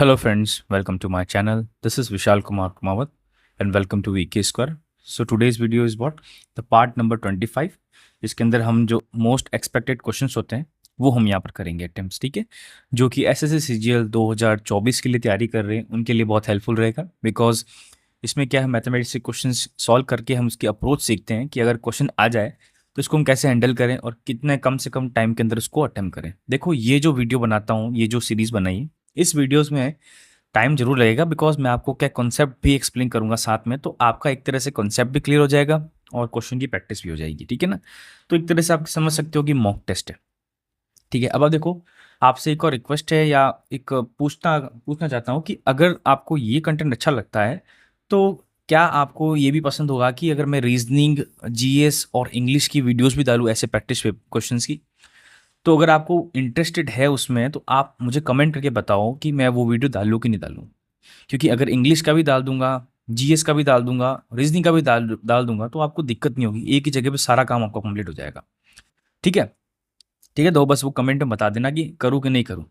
Hello friends, welcome to my channel. This is Vishal Kumar Kumawat and welcome to VK Square. So today's video is what? The part number 25 जिसके अंदर हम जो most expected questions होते हैं वो हम यहाँ पर करेंगे अटेम्प्ट्स, ठीक है, जो कि एसएससी सीजीएल 2024 के लिए तैयारी कर रहे हैं उनके लिए बहुत हेल्पफुल रहेगा। बिकॉज इसमें क्या है, मैथमेटिक्स के क्वेश्चंस सॉल्व करके हम उसकी अप्रोच सीखते हैं कि अगर क्वेश्चन आ जाए तो इसको हम कैसे हैंडल करें और कितने कम से कम टाइम के अंदर उसको अटेम्प्ट करें। देखो, ये जो वीडियो बनाता हूँ, ये जो सीरीज़ बनाई है, इस वीडियोस में टाइम जरूर लगेगा बिकॉज मैं आपको क्या कॉन्सेप्ट भी एक्सप्लेन करूंगा साथ में, तो आपका एक तरह से कॉन्सेप्ट भी क्लियर हो जाएगा और क्वेश्चन की प्रैक्टिस भी हो जाएगी, ठीक है ना। तो एक तरह से आप समझ सकते हो कि मॉक टेस्ट है, ठीक है। अब आप देखो, आपसे एक और रिक्वेस्ट है या एक पूछना पूछना चाहता हूँ कि अगर आपको ये कंटेंट अच्छा लगता है तो क्या आपको ये भी पसंद होगा कि अगर मैं रीजनिंग, जीएस और इंग्लिश की वीडियोस भी डालूँ ऐसे प्रैक्टिस क्वेश्चंस की। तो अगर आपको इंटरेस्टेड है उसमें तो आप मुझे कमेंट करके बताओ कि मैं वो वीडियो डालूँ कि नहीं डालूँ। क्योंकि अगर इंग्लिश का भी डाल दूंगा, जीएस का भी डाल दूंगा, रीजनिंग का भी डाल डाल दूंगा तो आपको दिक्कत नहीं होगी, एक ही जगह पे सारा काम आपका कंप्लीट हो जाएगा, ठीक है। ठीक है, तो बस वो कमेंट में बता देना कि करूँ कि नहीं करूँ।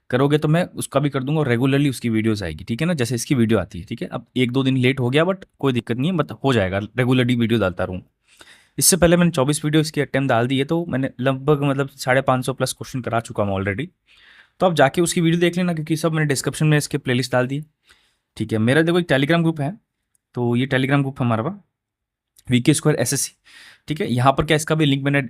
करोगे तो मैं उसका भी कर दूंगा और रेगुलरली उसकी वीडियोस आएगी, ठीक है ना, जैसे इसकी वीडियो आती है, ठीक है। अब एक दो दिन लेट हो गया बट कोई दिक्कत नहीं है, बट हो जाएगा, रेगुलरली वीडियो डालता रहूँ। इससे पहले मैंने 24 वीडियो इसकी अटेम्प्ट डाल दी है, तो मैंने लगभग मतलब 550 प्लस क्वेश्चन करा चुका हूँ ऑलरेडी। तो आप जाके उसकी वीडियो देख लेना क्योंकि सब मैंने डिस्क्रिप्शन में इसके प्लेलिस्ट डाल दी है, ठीक है। मेरा देखो एक टेलीग्राम ग्रुप है, तो ये टेलीग्राम ग्रुप हमारा वीके स्क्वायर एसएससी, ठीक है। यहाँ पर क्या, इसका भी लिंक मैंने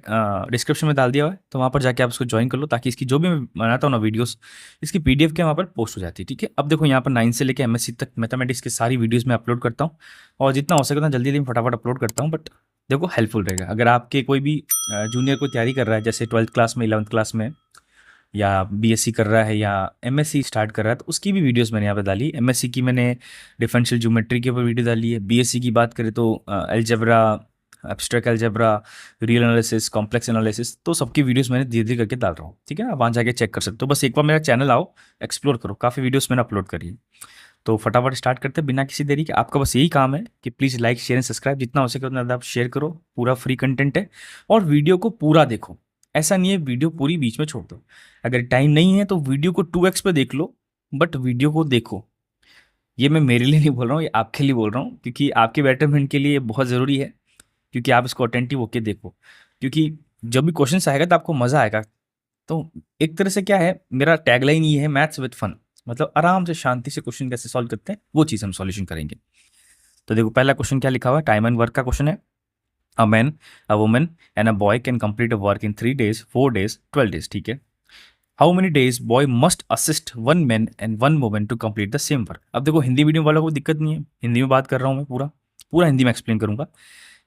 डिस्क्रिप्शन में डाल दिया हुआ है, तो वहाँ पर जाके आप इसको ज्वाइन कर लो ताकि इसकी जो भी मैं बनाता हूँ ना वीडियोस, इसकी पीडीएफ के वहाँ पर पोस्ट हो जाती है, ठीक है। अब देखो, यहाँ पर 9 से लेकर एमएससी तक मैथमेटिक्स की सारी वीडियोस मैं अपलोड करता हूँ और जितना हो सके उतना जल्दी जल्दी फटाफट अपलोड करता हूँ। बट देखो, हेल्पफुल रहेगा अगर आपके कोई भी जूनियर को तैयारी कर रहा है, जैसे 12th क्लास में, 11th क्लास में, या बीएससी कर रहा है या एमएससी स्टार्ट कर रहा है, तो उसकी भी वीडियोस मैंने यहाँ पे डाली। एमएससी की मैंने डिफरेंशियल ज्योमेट्री के ऊपर वीडियो डाली है। बीएससी की बात करें तो algebra, abstract algebra, real analysis, complex analysis, तो सबकी वीडियोस मैंने धीरे धीरे करके डाल रहा हूँ, ठीक है ना। वहाँ जाके चेक कर सकते हो, बस एक बार मेरा चैनल आओ, एक्सप्लोर करो, काफ़ी वीडियोस मैंने अपलोड करी है। तो फटाफट स्टार्ट करते हैं बिना किसी देरी के। आपका बस यही काम है कि please like, share and subscribe, जितना हो सके उतना ज़्यादा आप शेयर करो। पूरा फ्री कंटेंट है और वीडियो को पूरा देखो, ऐसा नहीं है वीडियो पूरी बीच में छोड़ दो। अगर टाइम नहीं है तो वीडियो को 2x पे देख लो, बट वीडियो को देखो। ये मैं मेरे लिए नहीं बोल रहा हूँ, ये आपके लिए बोल रहा हूँ क्योंकि आपके बेटरमेंट के लिए ये बहुत ज़रूरी है, क्योंकि आप इसको अटेंटिव होके देखो। क्योंकि जब भी क्वेश्चन आएगा तो आपको मज़ा आएगा। तो एक तरह से क्या है, मेरा टैगलाइन ये है, मैथ्स विद फन, मतलब आराम से शांति से क्वेश्चन कैसे सॉल्व करते हैं वो चीज़ हम सॉल्यूशन करेंगे। तो देखो, पहला क्वेश्चन क्या लिखा हुआ है, टाइम एंड वर्क का क्वेश्चन है। A man, a woman and a boy can complete a work in 3 days, 4 days, 12 days, ठीक है। How many days boy must assist one man and one woman to complete the same work. अब देखो, Hindi medium वालों को दिक्कत नहीं है, हिंदी में बात कर रहा हूँ मैं, पूरा पूरा हिंदी में एक्सप्लेन करूंगा।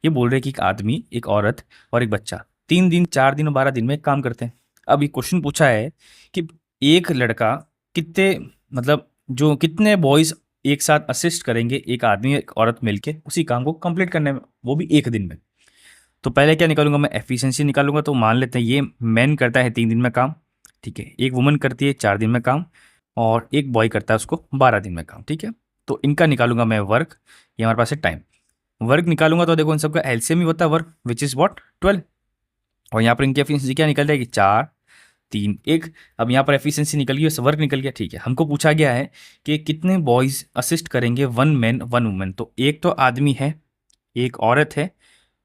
ये बोल रहे हैं कि एक आदमी, एक औरत और एक बच्चा 3 दिन, 4 दिन और 12 दिन में काम करते हैं। अब ये क्वेश्चन पूछा है कि एक लड़का कितने, मतलब जो कितने बॉयज एक साथ असिस्ट करेंगे, एक आदमी एक औरत मिलके उसी काम को कंप्लीट करने में, वो भी एक दिन में। तो पहले क्या निकालूंगा मैं, एफिशिएंसी निकालूंगा। तो मान लेते हैं ये मैन करता है 3 दिन में काम, ठीक है, एक वुमन करती है 4 दिन में काम और एक बॉय करता है उसको 12 दिन में काम, ठीक है। तो इनका निकालूंगा मैं वर्क, ये हमारे पास है टाइम। वर्क निकालूंगा तो देखो इन सबका एलसीएम ही होता है वर्क, विच इज़ व्हाट, 12। और यहाँ पर इनकी एफिशिएंसी क्या निकल जाएगी, 4, 3, 1। अब यहाँ पर एफिशिएंसी निकल गई, वर्क निकल गया, ठीक है। हमको पूछा गया है कि कितने बॉयज असिस्ट करेंगे वन मैन वन वुमन, तो एक तो आदमी है, एक औरत है,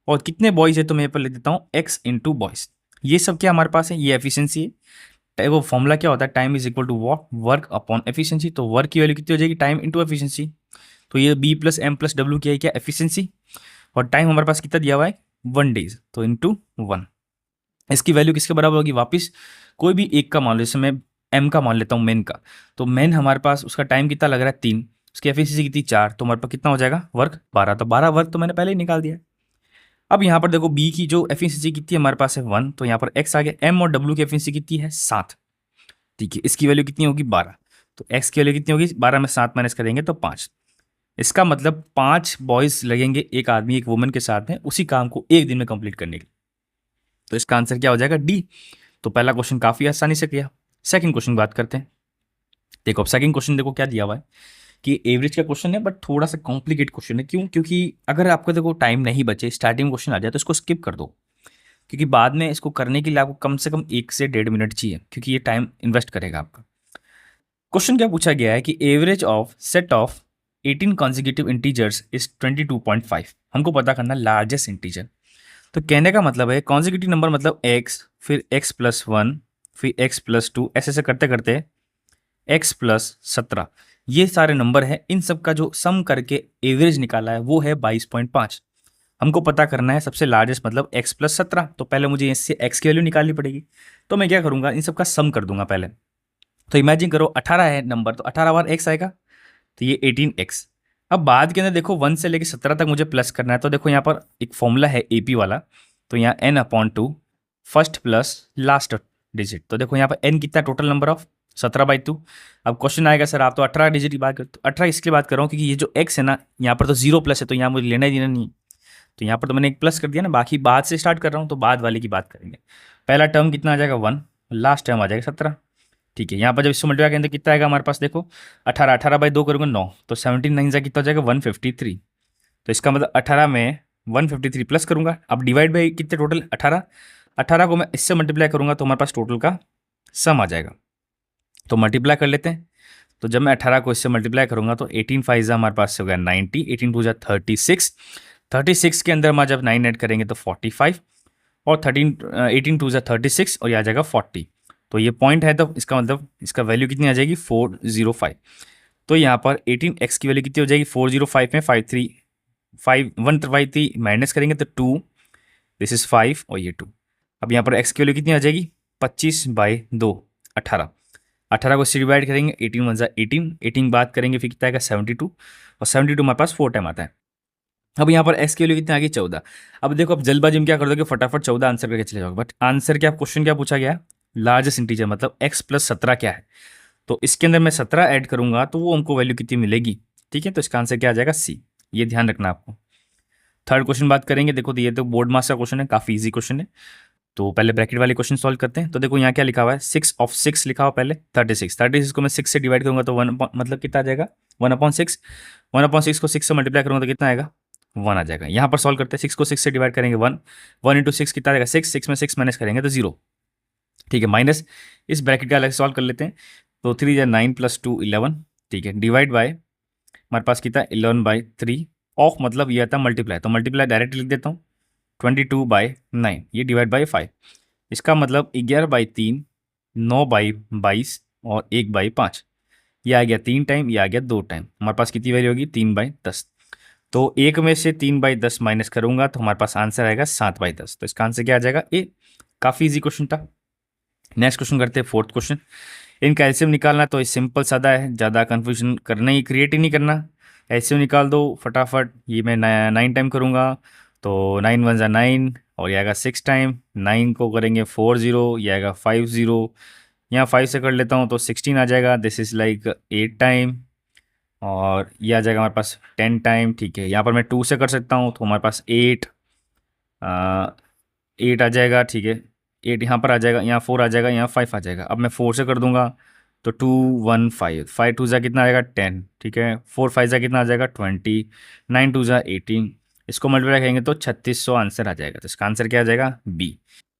और कितने बॉयज है तो मैं यहाँ पर लिख देता हूँ एक्स इंटू बॉयज। ये सब क्या हमारे पास है, ये एफिशिएंसी है। वो फॉर्मूला क्या होता है, time is equal to what, work upon efficiency. तो वर्क की वैल्यू कितनी हो जाएगी, टाइम इंटू एफिशिएंसी। तो ये B plus M plus W क्या है, क्या एफिशिएंसी। और टाइम हमारे पास कितना दिया हुआ है, 1 days, तो इंटू 1। इसकी वैल्यू किसके बराबर होगी, वापस कोई भी एक का मान लो, जैसे मैं एम का मान लेता हूँ, मेन का। तो मेन हमारे पास उसका टाइम कितना लग रहा है, 3, उसकी एफिशिएंसी कितनी, 4, तो हमारे पास कितना हो जाएगा वर्क, 12। तो 12 वर्क तो मैंने पहले ही निकाल दिया। अब यहाँ पर देखो, बी की जो एफिशिएंसी कितनी है हमारे पास है 1, तो यहाँ पर एक्स आ गया। एम और डब्ल्यू की एफिशिएंसी कितनी है, 7, ठीक है। इसकी वैल्यू कितनी होगी, 12। तो एक्स की वैल्यू कितनी होगी, 12 में 7 माइनस करेंगे तो 5। इसका मतलब 5 बॉयज लगेंगे एक आदमी एक वुमन के साथ में उसी काम को एक दिन में कंप्लीट करने के लिए। तो इसका आंसर क्या हो जाएगा, डी। तो पहला क्वेश्चन काफी आसानी से किया। सेकंड क्वेश्चन बात करते हैं। देखो, अब सेकंड क्वेश्चन देखो क्या दिया हुआ है कि एवरेज का क्वेश्चन है, बट थोड़ा सा कॉम्प्लिकेट क्वेश्चन है। क्यों, क्योंकि अगर आपको देखो टाइम नहीं बचे, स्टार्टिंग क्वेश्चन आ जाए तो इसको स्किप कर दो, क्योंकि बाद में इसको करने के लिए आपको कम से कम 1 से 1.5 मिनट चाहिए, क्योंकि ये टाइम इन्वेस्ट करेगा आपका। क्वेश्चन क्या पूछा गया है कि average of set of 18 consecutive integers is 22.5। हमको पता करना लार्जेस्ट इंटीजर। तो कहने का मतलब है कॉन्जिक्यूटिव नंबर मतलब x, फिर x+1, फिर x+2, ऐसे ऐसे करते करते x+17, ये सारे नंबर हैं। इन सब का जो सम करके एवरेज निकाला है वो है 22.5। हमको पता करना है सबसे लार्जेस्ट मतलब x+17। तो पहले मुझे इससे x की वैल्यू निकालनी पड़ेगी। तो मैं क्या करूंगा, इन सब का सम कर दूंगा पहले। तो इमेजिन करो 18 है नंबर, तो 18 बार x आएगा, तो ये 18x। अब बाद के अंदर देखो 1 से लेकर 17 तक मुझे प्लस करना है। तो देखो यहाँ पर एक फॉर्मूला है AP वाला, तो यहाँ n/2 first plus last digit. तो देखो यहाँ पर n कितना टोटल नंबर ऑफ 17/2। अब क्वेश्चन आएगा सर आप तो 18 डिजिट की बात करते, तो 18 इसलिए बात कर रहा हूँ क्योंकि ये जो x है ना, यहाँ पर तो 0 प्लस है, तो यहाँ मुझे लेना ही देना नहीं है। तो यहाँ पर तो मैंने एक प्लस कर दिया ना, बाकी बाद से स्टार्ट कर रहा हूँ, तो बाद वाले की बात करेंगे। पहला टर्म कितना आ जाएगा 1, लास्ट टर्म आ जाएगा 17। ठीक है, यहाँ पर जब इसको मल्टीप्लाई करेंगे तो कितना आएगा हमारे पास, देखो 18 बाई 2 करूँगा 9, तो 17 9 जा कितना हो जाएगा 153। तो इसका मतलब 18 में 153 प्लस करूँगा। अब डिवाइड बाई कितने टोटल 18, 18 को मैं इससे मल्टीप्लाई करूँगा तो हमारे पास टोटल का सम आ जाएगा। तो मल्टीप्लाई कर लेते हैं। तो जब मैं 18 को इससे मल्टीप्लाई करूँगा तो 18 5 जा हमारे पास हो गया 90, 18 2 जा 36, 36 के अंदर हम जब 9 ऐड करेंगे तो 45, और 18 2 जा 36 और ये आ जाएगा 40। तो ये पॉइंट है, तो इसका मतलब इसका वैल्यू कितनी आ जाएगी 405। तो यहाँ पर 18x की वैल्यू कितनी हो जाएगी 405 में 1/3 माइनस करेंगे तो 2, दिस इज 5 और ये 2। अब यहाँ पर x की वैल्यू कितनी आ जाएगी 25/2, 18। 18 को इससे डिवाइड करेंगे, 18 1 जा 18, 18 बात करेंगे फिर कितना आएगा 72, और 72 हमारे पास 4 टाइम आता है। अब यहाँ पर x की वैल्यू कितनी आ गई 14। अब देखो अब जल्दबाजी में क्या कर दोगे, फटाफट 14 आंसर करके चले जाओगे, बट आंसर क्या, क्वेश्चन क्या पूछा गया, लार्जेस्ट इंटीजर मतलब x+17 क्या है। तो इसके अंदर मैं 17 ऐड करूंगा तो वो हमको वैल्यू कितनी मिलेगी। ठीक है, तो इसका आंसर क्या आ जाएगा C। ये ध्यान रखना आपको। थर्ड क्वेश्चन बात करेंगे। देखो तो ये तो बोर्ड मास का क्वेश्चन है, काफी इजी क्वेश्चन है। तो पहले ब्रैकेट वाले क्वेश्चन सॉल्व करते हैं। तो देखो यहाँ क्या लिखा हुआ है 6 ऑफ 6 लिखा हुआ पहले 36 को मैं 6 से डिवाइड करूंगा तो 1 मतलब कितना आ जाएगा 1/6। 1/6 को 6 से मल्टीप्लाई करूंगा तो कितना आएगा 1 आ जाएगा। यहाँ पर सॉल्व करते हैं, 6 को 6 से डिवाइड करेंगे 1, 1 इंटू 6 कितना आएगा 6, 6 में 6 माइनस करेंगे तो 0। ठीक है, माइनस इस ब्रैकेट का अलग सॉल्व कर लेते हैं। तो 3 या 9 + 2 11। ठीक है, डिवाइड बाय हमारे पास कितना 11/3, ऑफ मतलब ये आता है मल्टीप्लाई, तो मल्टीप्लाई डायरेक्ट लिख देता हूँ 22/9, ये डिवाइड बाई 5। इसका मतलब 11/3, 9/22 और 1/5। ये आ गया 3 टाइम, ये आ गया 2 टाइम। हमारे पास कितनी वैल्यू होगी 3/10। तो 1 में से 3/10 माइनस करूंगा तो हमारे पास आंसर आएगा 7/10। तो इसका आंसर क्या आ जाएगा ए। काफ़ी इजी क्वेश्चन था। नेक्स्ट क्वेश्चन करते हैं, फोर्थ क्वेश्चन। इनका एलसीएम निकालना तो सिंपल सादा है, ज़्यादा कन्फ्यूजन करना ही क्रिएट ही नहीं करना। एलसीएम निकाल दो फटाफट। ये मैं 9 टाइम करूँगा तो 9 1 जा 9 और ये आएगा 6 टाइम। 9 को करेंगे 40, ये आएगा 50। यहाँ 5 से कर लेता हूँ तो 16 आ जाएगा, दिस इज़ लाइक 8 टाइम। और ये आ जाएगा हमारे पास 10 टाइम। ठीक है, यहाँ पर मैं 2 से कर सकता हूँ तो हमारे पास 8 आ जाएगा। ठीक है, 8 यहाँ पर आ जाएगा, यहाँ 4 आ जाएगा, यहाँ 5 आ जाएगा। अब मैं 4 से कर दूंगा तो 2 1 5, 5 2 जा कितना आएगा 10। ठीक है, 4 5 जा कितना आ जाएगा 20, 9 2 जा 18। इसको मल्टीप्लाई करेंगे तो 3600 आंसर आ जाएगा। तो इसका आंसर क्या आ जाएगा बी।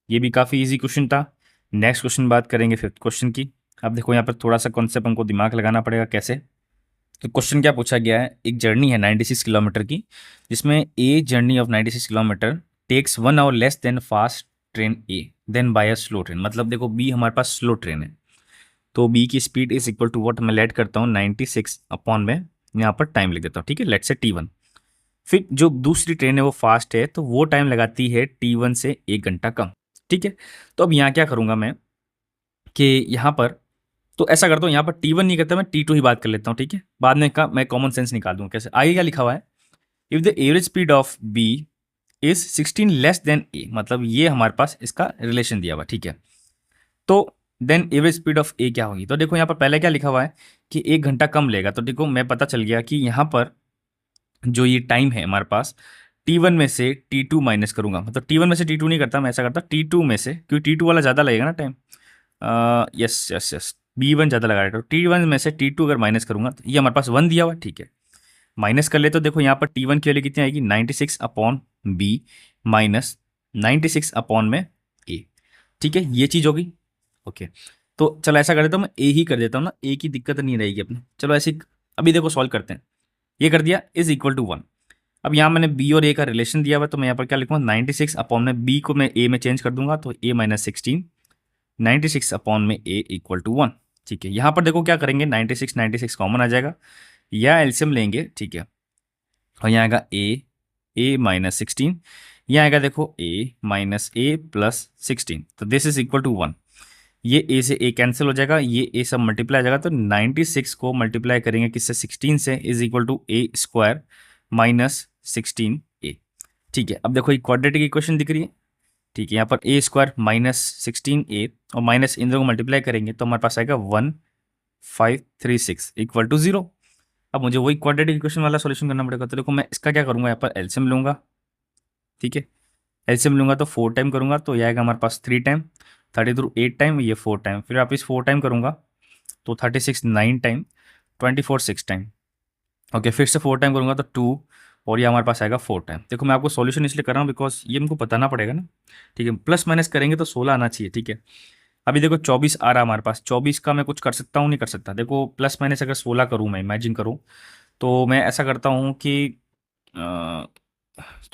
ये भी काफ़ी इजी क्वेश्चन था। नेक्स्ट क्वेश्चन बात करेंगे फिफ्थ क्वेश्चन की। अब देखो यहाँ पर थोड़ा सा कॉन्सेप्ट हमको दिमाग लगाना पड़ेगा कैसे। तो क्वेश्चन क्या पूछा गया है, एक जर्नी है 96 किलोमीटर की, जिसमें a journey of 96 kilometre takes 1 hour less than fast train a than by a slow train. मतलब देखो बी हमारे पास स्लो ट्रेन है, तो बी की speed is equal to what, मैं लेट करता हूँ 96 अपॉन में यहाँ पर टाइम लिख देता हूँ। ठीक है, लेट से T1। फिर जो दूसरी ट्रेन है वो फास्ट है तो वो टाइम लगाती है T1 से 1 घंटा कम। ठीक है, तो अब यहाँ क्या करूँगा मैं कि यहाँ पर तो ऐसा करता हूँ, यहाँ पर T1 नहीं करता, मैं T2 ही बात कर लेता हूँ। ठीक है, बाद में का मैं कॉमन सेंस निकाल दूँ कैसे। आगे क्या लिखा हुआ है, if the average speed of B is 16 less than A, मतलब ये हमारे पास इसका रिलेशन दिया हुआ। ठीक है, तो देन एवरेज स्पीड ऑफ ए क्या होगी। तो देखो यहाँ पर पहले क्या लिखा हुआ है कि 1 घंटा कम लेगा। तो देखो मैं पता चल गया कि यहाँ पर जो ये टाइम है हमारे पास T1 में से T2 माइनस करूंगा, मतलब T1 में से T2 नहीं करता मैं, ऐसा करता T2 में से, क्योंकि T2 वाला ज़्यादा लगेगा ना time. Yes yes yes, B1 ज़्यादा लगा रहा है, तो T1 में से T2 अगर माइनस करूंगा तो ये हमारे पास 1 दिया हुआ है। ठीक है, माइनस कर ले तो देखो यहाँ पर T1 की वैल्यू कितनी आएगी 96 अपॉन बी माइनस 96 अपॉन में ए। ठीक है, ये चीज़ होगी। ओके, तो चलो ऐसा कर देता हूँ, मैं ए ही कर देता हूँ ना, ए की दिक्कत नहीं रहेगी अपने। चलो ऐसे अभी देखो सॉल्व करते हैं। ये कर दिया इज इक्वल टू 1। अब यहाँ मैंने बी और ए का रिलेशन दिया हुआ, तो मैं यहाँ पर क्या लिखूंगा, 96 अपॉन में बी को मैं ए में चेंज कर दूंगा, तो ए माइनस 16, 96 अपॉन में ए इक्वल टू 1। ठीक है, यहाँ पर देखो क्या करेंगे, 96 कॉमन आ जाएगा, या एलसीएम लेंगे। ठीक है, और यहाँ आएगा ए माइनस 16, यहाँ आएगा देखो ए माइनस ए प्लस 16, तो दिस इज इक्वल टू 1। ये ए से ए कैंसिल हो जाएगा, ये ए सब मल्टीप्लाई हो जाएगा, तो 96 को मल्टीप्लाई करेंगे किससे, 16 से, is equal to a square minus 16 a. ठीक है, अब देखो ये क्वाड्रेटिक इक्वेशन दिख रही है। ठीक है, यहाँ पर ए स्क्वायर माइनस 16 ए और माइनस इन दोनों को मल्टीप्लाई करेंगे तो हमारे पास आएगा 1536 इक्वल टू 0। अब मुझे वही क्वाड्रेटिक इक्वेशन वाला सॉल्यूशन करना पड़ेगा, तो देखो मैं इसका क्या करूँगा, यहाँ पर एलसीएम लूँगा। ठीक है, एलसीएम लूँगा तो 4 टाइम करूँगा तो ये आएगा हमारे पास 3 टाइम, 30 थ्रू 8 टाइम, ये 4 टाइम, फिर आप इस 4 टाइम करूँगा तो 36 9 टाइम, 24 6 टाइम। ओके, फिर से 4 टाइम करूँगा तो 2, और ये हमारे पास आएगा 4 टाइम। देखो मैं आपको सॉल्यूशन इसलिए कर रहा हूँ बिकॉज ये हमको बताना पड़ेगा ना। ठीक है, प्लस माइनस करेंगे तो 16 आना चाहिए। ठीक है, अभी देखो 24 आ रहा है हमारे पास, 24 का मैं कुछ कर सकता हूँ, नहीं कर सकता। देखो प्लस माइनस अगर 16 करूँ, मैं इमेजिन करूँ, तो मैं ऐसा करता हूँ कि अ,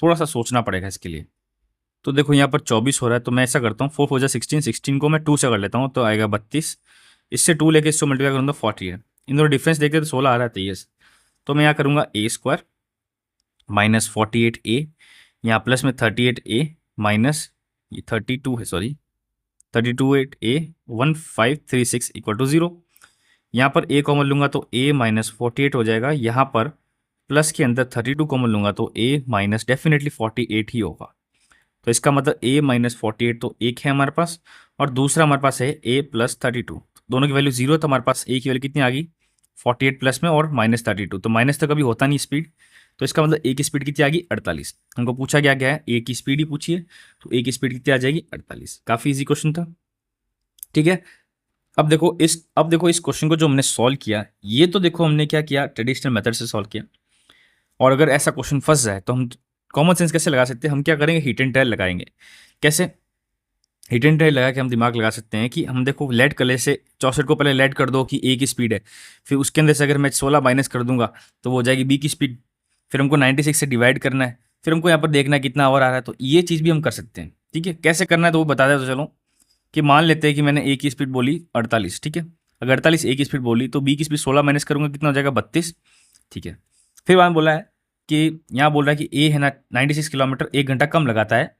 थोड़ा सा सोचना पड़ेगा इसके लिए। तो देखो यहाँ पर 24 हो रहा है, तो मैं ऐसा करता हूँ 4 4 16, 16 को मैं 2 से कर लेता हूँ तो आएगा 32, इससे 2 लेके इससे मल्टीप्लाई करूँगा तो 40 है। इन दोनों डिफरेंस देखते तो 16 आ रहा है, 23। तो मैं यहाँ करूँगा ए स्क्वायर माइनस 48 ए, यहाँ प्लस में 38 ए माइनस ये 32 है, सॉरी 32 ए 1536 इक्वल टू 0। यहाँ पर ए कॉमन लूंगा तो ए माइनस 48 हो जाएगा, यहाँ पर प्लस के अंदर 32 कॉमन लूंगा तो ए माइनस डेफिनेटली 48 ही होगा। तो इसका मतलब ए माइनस 48 तो एक है हमारे पास, और दूसरा हमारे पास है ए प्लस 32, दोनों की वैल्यू 0, तो हमारे पास ए की वैल्यू कितनी आ गई, 48 प्लस में और माइनस 32, तो माइनस तो कभी होता नहीं स्पीड, तो इसका मतलब ए की स्पीड कितनी आ गई, 48। हमको पूछा गया है ए की स्पीड ही पूछिए, तो ए की स्पीड कितनी आ जाएगी, 48। काफ़ी इजी क्वेश्चन था। ठीक है, अब देखो इस क्वेश्चन को जो हमने सॉल्व किया, ये तो देखो हमने क्या किया, ट्रेडिशनल मेथड से सॉल्व किया। और अगर ऐसा क्वेश्चन फंस जाए तो हम कॉमन सेंस कैसे लगा सकते हैं, हम क्या करेंगे, हीट एंड ट्रायल लगाएंगे। कैसे हीट एंड ट्रायल लगा के हम दिमाग लगा सकते हैं कि हम देखो लेड कलर से 64 को पहले लेड कर दो कि ए की स्पीड है, फिर उसके अंदर से अगर मैं 16 माइनस कर दूंगा तो वो हो जाएगी बी की स्पीड, फिर हमको 96 से डिवाइड करना है, फिर हमको यहाँ पर देखना है कितना और आ रहा है, तो ये चीज़ भी हम कर सकते हैं। ठीक है, कैसे करना है तो वो बता दें। तो चलो कि मान लेते हैं कि मैंने ए की स्पीड बोली 48। ठीक है, अगर 48 ए की स्पीड बोली तो बी की स्पीड 16 माइनस करूंगा कितना हो जाएगा, 32। ठीक है, फिर वहाँ बोला है कि यहाँ बोल रहा है कि ए है ना 96 किलोमीटर 1 घंटा कम लगाता है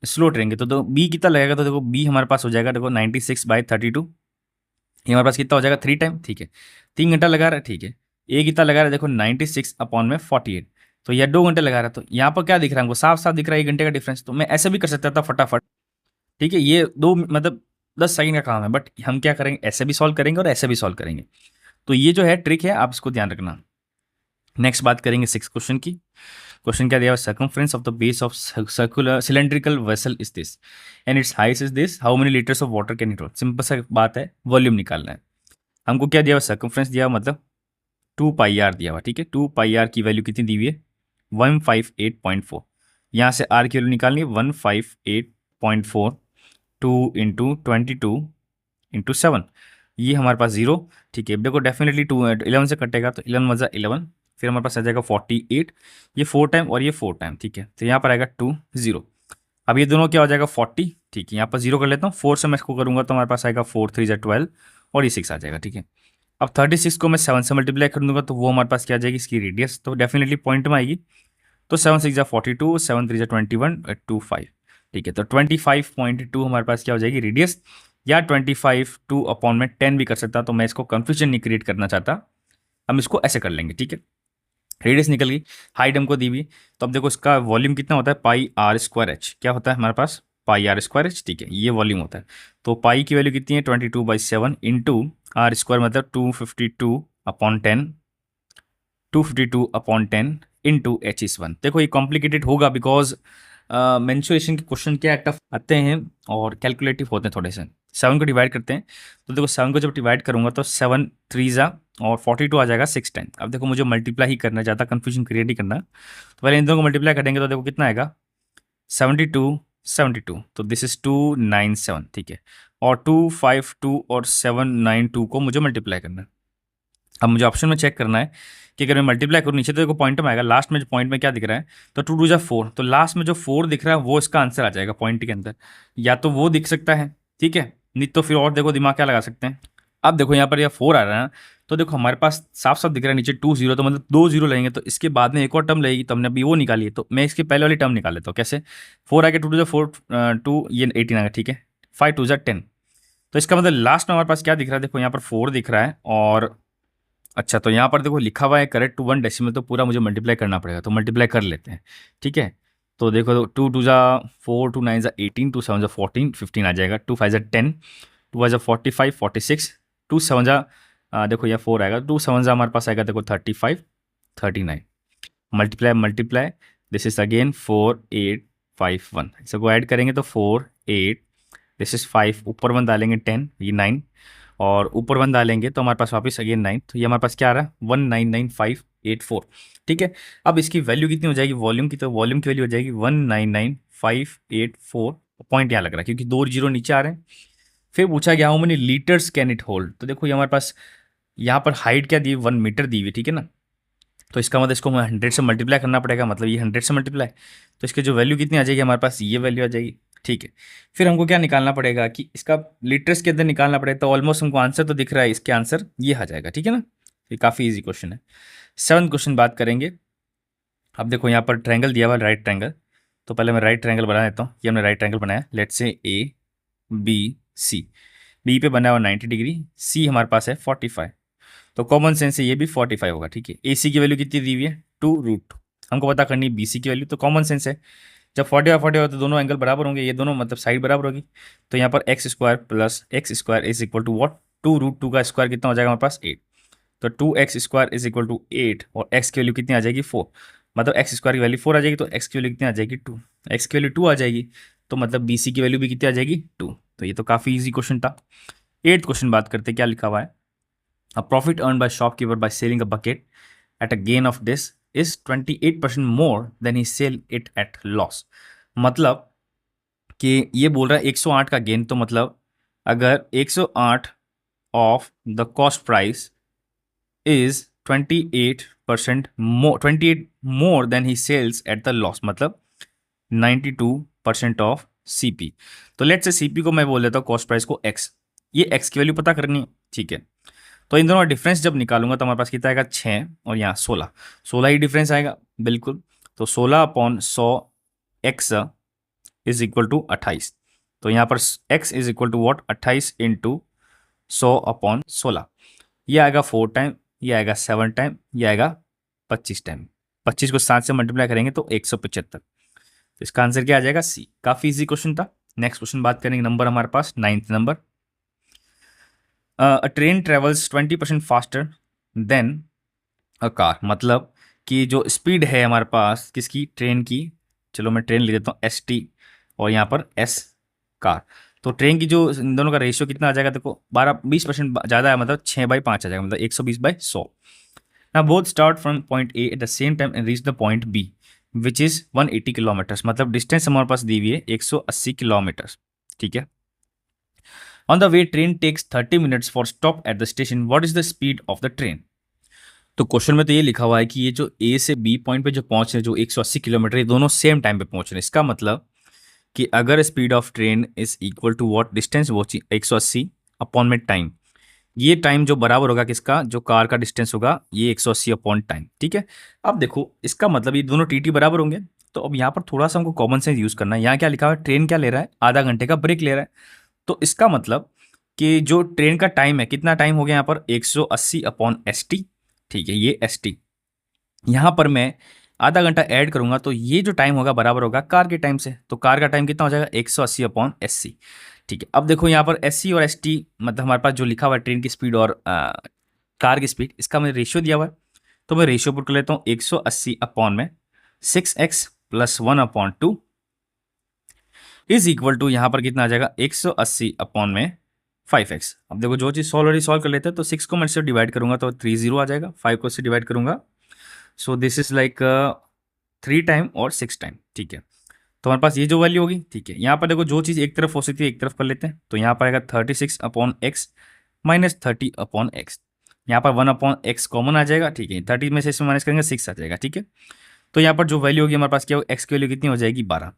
स्लो ट्रेन के, तो बी कितना लगेगा, तो देखो बी हमारे पास हो जाएगा, देखो 96/32, ये हमारे पास कितना हो जाएगा, 3 टाइम। ठीक है, 3 घंटा लगा रहा है। ठीक है, ए कितना लगा रहा है, देखो 96 अपॉन में 48, तो यह 2 घंटे लगा रहा है। तो यहाँ पर क्या दिख रहा है हमको, साफ साफ दिख रहा है 1 घंटे का डिफरेंस। तो मैं ऐसे भी कर सकता था फटाफट। ठीक है, ये दो मतलब 10 सेकंड का काम है, बट हम क्या करेंगे, ऐसे भी सॉल्व करेंगे और ऐसे भी सॉल्व करेंगे। तो ये जो है ट्रिक है, आप इसको ध्यान रखना। नेक्स्ट बात करेंगे 6 क्वेश्चन की। क्वेश्चन क्या दिया हुआ, circumference of the base of circular cylindrical vessel is this and it's height is this, how many litres of water can it hold. Simple सा बात है, वॉल्यूम निकालना है हमको। क्या दिया हुआ, सर्कमफ्रेंस दिया हुआ, मतलब 2πr दिया हुआ। ठीक है, 2πr की वैल्यू कितनी दी हुई है, 158.4। यहाँ से आर की वैल्यू निकालनी है 158.4, 2 इंटू 22 इंटू 7, ये हमारे पास 0। ठीक है, देखो डेफिनेटली 11 से कटेगा तो 11 मजा 11, फिर हमारे पास आ जाएगा 48, ये 4 टाइम और ये 4 टाइम। ठीक है, तो यहाँ पर आएगा 2 0। अब ये दोनों क्या हो जाएगा 40। ठीक है, यहाँ पर 0 कर लेता हूँ, 4 से मैं इसको करूँगा तो हमारे पास आएगा 4 3 12 और ये 6 आ जाएगा। ठीक है, अब 36 को मैं 7 से मल्टीप्लाई कर दूंगा तो वो हमारे पास क्या आ जाएगी, इसकी रेडियस, तो डेफिनेटली पॉइंट में आएगी। तो 7 6 42, 7 3 21 25। ठीक है, तो 25.2 हमारे पास क्या हो जाएगी रेडियस, या 25 2 अपॉन में 10 भी कर सकता, तो मैं इसको कंफ्यूजन नहीं क्रिएट करना चाहता, हम इसको ऐसे कर लेंगे। ठीक है, रेडियस निकल गई, हाइट हमको दी हुई, तो अब देखो इसका वॉल्यूम कितना होता है, πr²h, क्या होता है हमारे पास, πr²h। ठीक है, ये वॉल्यूम होता है। तो पाई की वैल्यू कितनी है 22/7 इंटू r² मतलब 252/10, 252/10 इंटू h/1। देखो ये कॉम्प्लिकेटेड होगा बिकॉज मेंसुरेशन के क्वेश्चन क्या टफ आते हैं और कैलकुलेटिव होते हैं थोड़े से। 7 को डिवाइड करते हैं, तो देखो 7 को जब डिवाइड करूंगा तो 7 3 और 42 आ जाएगा 6 टाइम। अब देखो मुझे मल्टीप्लाई ही करना है, ज़्यादा कन्फ्यूजन क्रिएट ही करना। तो पहले इन दोनों को मल्टीप्लाई करेंगे तो देखो कितना आएगा, 72 72, तो दिस इज 297, ठीक है। और 252 और 792 को मुझे मल्टीप्लाई करना है। अब मुझे ऑप्शन में चेक करना है कि अगर मैं मल्टीप्लाई करूँ, नीचे तो देखो पॉइंट में आएगा, लास्ट में जो पॉइंट में क्या दिख रहा है, तो 2 टू जा 4, तो लास्ट में जो 4 दिख रहा है वो इसका आंसर आ जाएगा पॉइंट के अंदर, या तो वो दिख सकता है, ठीक है, नहीं तो फिर और देखो दिमाग क्या लगा सकते हैं। अब देखो यहाँ पर यह 4 आ रहा है, तो देखो हमारे पास साफ साफ दिख रहा है नीचे 2 0, तो मतलब 2 0 लेंगे, तो इसके बाद में एक और टर्म लगेगी, तो हमने अभी वो निकाली है, तो मैं इसके पहले वाली टर्म निकाल लेता हूँ। कैसे? 4 आ गया, 2 टू जा 4, 2 ये 18 आ गया, ठीक है, 5 टू जा 10, तो इसका मतलब लास्ट में हमारे पास क्या दिख रहा है, देखो यहाँ पर 4 दिख रहा है, और अच्छा, तो यहाँ पर देखो लिखा हुआ है करेक्ट टू 1 डेसिमल, तो पूरा मुझे मल्टीप्लाई करना पड़ेगा, तो मल्टीप्लाई कर लेते हैं, ठीक है। तो देखो 2 टू जा 4, 2 9 जा 18, 2 7 जा 14, 15 आ जाएगा, 2 5 जा 10, 2 5 जा 45, 46, 2 7 जा देखो यह 4 आएगा, 2 7 जा हमारे पास आएगा देखो 35, 39, multiply multiply, this is again 4 8 5 1, इसको ऐड करेंगे तो 4 8, दिस इज 5, ऊपर 1 डालेंगे 10, ये 9, और ऊपर 1 डालेंगे तो हमारे पास वापस अगेन 9, तो ये हमारे पास क्या आ रहा है 199584, ठीक है। अब इसकी वैल्यू कितनी हो जाएगी वॉल्यूम की, तो वॉल्यूम की वैल्यू हो जाएगी 199584, पॉइंट यहाँ लग रहा है क्योंकि 2 जीरो नीचे आ रहे हैं। फिर पूछा गया how many litres can it hold, तो देखो ये हमारे पास यहाँ पर हाइट क्या दी है 1 मीटर दी हुई, ठीक है ना, तो इसका मतलब इसको 100 से मल्टीप्लाई करना पड़ेगा, मतलब ये 100 से मल्टीप्लाई, तो इसकी जो वैल्यू कितनी आ जाएगी हमारे पास, ये वैल्यू आ जाएगी, ठीक है। फिर हमको क्या निकालना पड़ेगा कि इसका लीटर्स के अंदर निकालना पड़ेगा, तो ऑलमोस्ट हमको आंसर तो दिख रहा है, इसके आंसर ये आ जाएगा, ठीक है ना। ये काफ़ी इजी क्वेश्चन है। 7th क्वेश्चन बात करेंगे। अब देखो यहाँ पर ट्रायंगल दिया हुआ है, राइट ट्रायंगल, तो पहले मैं राइट ट्रायंगल बना देता हूँ। ये हमने राइट ट्रायंगल बनाया, let's say A B C, B पे बना हुआ 90 डिग्री, सी हमारे पास है 45, तो कॉमन सेंस से ये भी 45 होगा, ठीक है। ए सी की वैल्यू कितनी दी हुई है 2 रूट, हमको पता करनी है बी सी की वैल्यू, तो कॉमन सेंस है जब 45 हो तो दोनों एंगल बराबर होंगे, ये दोनों मतलब साइड बराबर होगी, तो यहाँ पर x square plus x square is equal to what 2 root 2 का स्क्वायर कितना हो जाएगा हमारे पास 8, तो 2x square is equal to 8, और x की वैल्यू कितनी आ जाएगी 4, मतलब एक्स स्क्वायर की वैल्यू 4 आ जाएगी, तो x की वैल्यू कितनी आ जाएगी 2, x की वैल्यू 2 आ जाएगी, तो मतलब बी सी की वैल्यू भी कितनी आ जाएगी 2, तो ये तो काफ़ी ईजी क्वेश्चन था। 8th क्वेश्चन बात करते हैं, क्या लिखा हुआ है, a profit earn by shopkeeper by selling a bucket at a gain of this is 28% more than he sell it at loss, मतलब कि ये बोल रहा है 108 का गेन, तो मतलब अगर 108 of the cost price is 28% more, 28 more then he sells at the loss, मतलब 92% ऑफ सीपी, तो लेट्स से सीपी को मैं बोल देता हूँ कॉस्ट प्राइस को एक्स, ये एक्स की वैल्यू पता करनी है, ठीक है। तो इन दोनों का डिफरेंस जब निकालूंगा तो हमारे पास कितना आएगा 6, और यहाँ 16, 16 ही डिफरेंस आएगा बिल्कुल, तो 16/100 एक्स इज इक्वल टू 28, तो यहाँ पर x is equal to what 28 into 100/16, ये आएगा 4 टाइम, ये आएगा 7 टाइम, ये आएगा 25 टाइम, 25 को 7 से मल्टीप्लाई करेंगे तो 175, तो इसका आंसर क्या आ जाएगा सी। काफ़ी इजी क्वेश्चन था। नेक्स्ट क्वेश्चन बात करेंगे, नंबर हमारे पास 9th number, a train travels 20% faster than a car, मतलब कि जो स्पीड है हमारे पास किसकी, ट्रेन की, चलो मैं ट्रेन ले देता हूँ एस टी, और यहाँ पर एस कार, तो ट्रेन की जो इन दोनों का रेशियो कितना आ जाएगा, देखो 20% ज़्यादा है, मतलब 6/5 आ जाएगा, मतलब 120/100। ना both start from point A at the same time and reach the point B which is 180 kilometres, मतलब डिस्टेंस हमारे पास दी हुई है 180 किलोमीटर्स, ठीक है। On the way train takes 30 minutes for stop at the station, what is the speed of the train, तो question में तो ये लिखा हुआ है कि ये जो ए से बी पॉइंट पे जो पहुंच रहे हैं जो 180 किलोमीटर, ये दोनों सेम टाइम पे पहुंच रहे हैं, इसका मतलब कि अगर speed of train is equal to what distance वो 180 अपॉन में टाइम, ये टाइम जो बराबर होगा किसका, जो कार का डिस्टेंस होगा ये 180 अपॉन टाइम, ठीक है। अब देखो इसका मतलब ये दोनों टी टी बराबर होंगे, तो अब यहाँ पर थोड़ा सा हमको कॉमन सेंस यूज करना है। यहाँ क्या लिखा हुआ है, ट्रेन क्या ले रहा है, आधा घंटे का ब्रेक ले रहा है, तो इसका मतलब कि जो ट्रेन का टाइम है, कितना टाइम हो गया यहाँ पर 180 अपॉन एस टी, ठीक है, ये एस टी, यहाँ पर मैं आधा घंटा ऐड करूंगा तो ये जो टाइम होगा बराबर होगा कार के टाइम से, तो कार का टाइम कितना हो जाएगा 180 अपॉन एस सी, ठीक है। अब देखो यहाँ पर एस सी और एस टी मतलब हमारे पास जो लिखा हुआ है ट्रेन की स्पीड और कार की स्पीड, इसका मैंने रेशियो दिया हुआ है, तो मैं रेशियो पुट कर लेता हूँ 180 अपॉन में 6x + 1/2 इज इक्वल टू यहाँ पर कितना आ जाएगा 180 अपॉन में 5x। अब देखो जो चीज़ ऑलरेडी सॉल्व कर लेते हैं, तो 6 को मैं इससे डिवाइड करूंगा तो 30 आ जाएगा, 5 को इससे डिवाइड करूंगा, so this is like 3 time और 6 टाइम, ठीक है। तो हमारे पास ये जो वैल्यू होगी, ठीक है, यहाँ पर देखो जो चीज़ एक तरफ हो सकती है एक तरफ कर लेते हैं, तो यहाँ पर आएगा 36/x माइनस 30/x। यहाँ पर 1/x कॉमन आ जाएगा, ठीक है, 30 में से इसमें माइनस करेंगे 6 आ जाएगा, ठीक है। तो यहाँ पर जो वैल्यू होगी हमारे पास क्या होगा, x की वैल्यू कितनी हो जाएगी 12।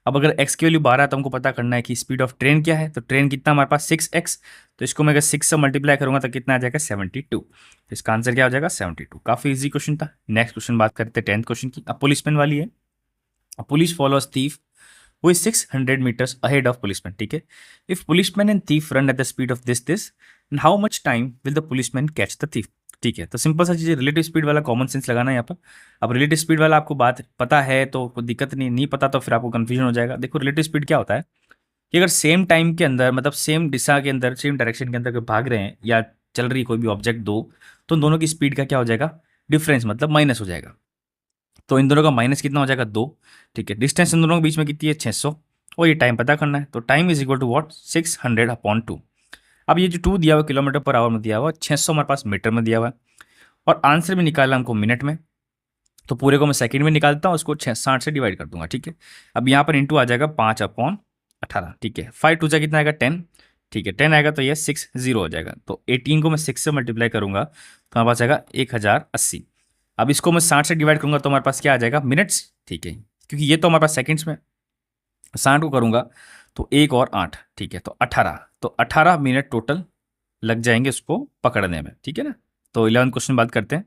अब अगर x की वैल्यू 12 है तो हमको पता करना है कि स्पीड ऑफ ट्रेन क्या है, तो ट्रेन कितना हमारे पास 6x, तो इसको मैं अगर 6 से मल्टीप्लाई करूंगा तो कितना आ जाएगा 72। तो इसका आंसर क्या हो जाएगा 72। काफी इजी क्वेश्चन था। नेक्स्ट क्वेश्चन बात करते हैं 10th क्वेश्चन की। अब पुलिसमैन वाली है। Police follows thief who is 600 meters ahead of policeman, ठीक है। if policeman and thief run at the speed of this and how much time will the policeman catch the thief, ठीक है। तो simple सा चीज़, relative speed वाला common sense लगाना है यहाँ पर। अब रिलेटिव स्पीड वाला आपको बात पता है तो कोई दिक्कत नहीं पता तो फिर आपको कंफ्यूजन हो जाएगा। देखो रिलेटिव स्पीड क्या होता है कि अगर सेम टाइम के अंदर, मतलब सेम दिशा के अंदर, सेम डायरेक्शन के अंदर अगर भाग रहे हैं या चल रही कोई भी ऑब्जेक्ट दो, तो उन दोनों की स्पीड का क्या हो जाएगा, डिफरेंस, मतलब माइनस हो जाएगा। तो इन दोनों का माइनस कितना हो जाएगा 2, ठीक है। डिस्टेंस इन दोनों के बीच में कितनी है 600, और ये टाइम पता करना है, तो time is equal to what 600/2। अब ये जो 2 दिया हुआ किलोमीटर पर आवर में दिया हुआ, 600 हमारे पास मीटर में दिया हुआ है, और आंसर भी निकालना हमको मिनट में, तो पूरे को मैं सेकंड में निकालता हूँ, उसको 60 से डिवाइड कर दूंगा, ठीक है। अब यहाँ पर इंटू आ जाएगा 5/18, ठीक है। 5 टू जा कितना आएगा 10, ठीक है, 10 आएगा तो ये 60 हो जाएगा, तो 18 को मैं 6 से मल्टीप्लाई करूंगा तो हमारे पास आएगा 1080। अब इसको मैं 60 से डिवाइड करूंगा तो हमारे पास क्या आ जाएगा मिनट्स, ठीक है, क्योंकि ये तो हमारे पास सेकंड्स में, 60 को करूंगा तो 1 और 8, ठीक है, तो 18, तो 18 मिनट टोटल लग जाएंगे उसको पकड़ने में, ठीक है ना। तो 11 क्वेश्चन बात करते हैं।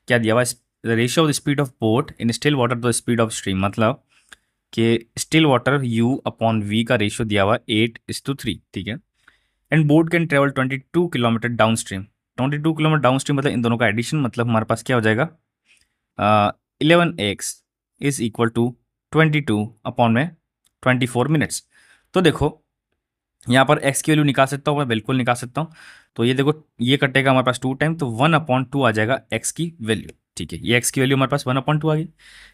क्या दिया हुआ, ratio of the speed of boat in still water to the speed of stream, मतलब कि स्टिल वाटर U/V का रेशियो दिया हुआ 8:3, ठीक है। And boat can travel 22 kilometre down stream. 22 kilometre down stream मतलब इन दोनों का एडिशन, मतलब हमारे पास क्या हो जाएगा 11x is equal to 22/24 minutes. तो देखो यहाँ पर x की वैल्यू निकाल सकता हूँ मैं, बिल्कुल निकाल सकता हूँ। तो ये देखो ये कटेगा हमारे पास 2 टाइम, तो 1/2 आ जाएगा x की वैल्यू, ठीक है। ये x की वैल्यू हमारे पास 1/2 आ गई।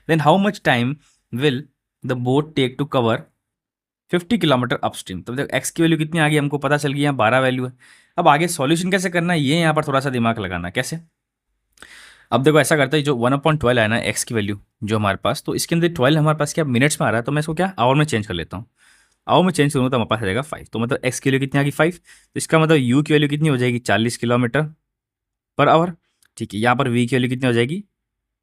Then how much time will the boat take to cover 50 kilometre upstream. तो देखो x की वैल्यू कितनी आ गई हमको पता चल गई, यहाँ 12 वैल्यू है। अब आगे सॉल्यूशन कैसे करना है, ये यहाँ पर थोड़ा सा दिमाग लगाना है। कैसे, अब देखो ऐसा करता है, जो 1/12 है ना x की वैल्यू जो हमारे पास, तो इसके अंदर 12 हमारे पास क्या मिनट्स में आ रहा है, तो मैं इसको क्या आवर में चेंज कर लेता हूँ। आवर में चेंज करूँगा तो हमारे पास आ जाएगा 5, तो मतलब x की वैल्यू कितनी आ गई 5, तो इसका मतलब u की वैल्यू कितनी हो जाएगी 40 किलोमीटर पर आवर, ठीक है। यहाँ पर v की वैल्यू कितनी हो जाएगी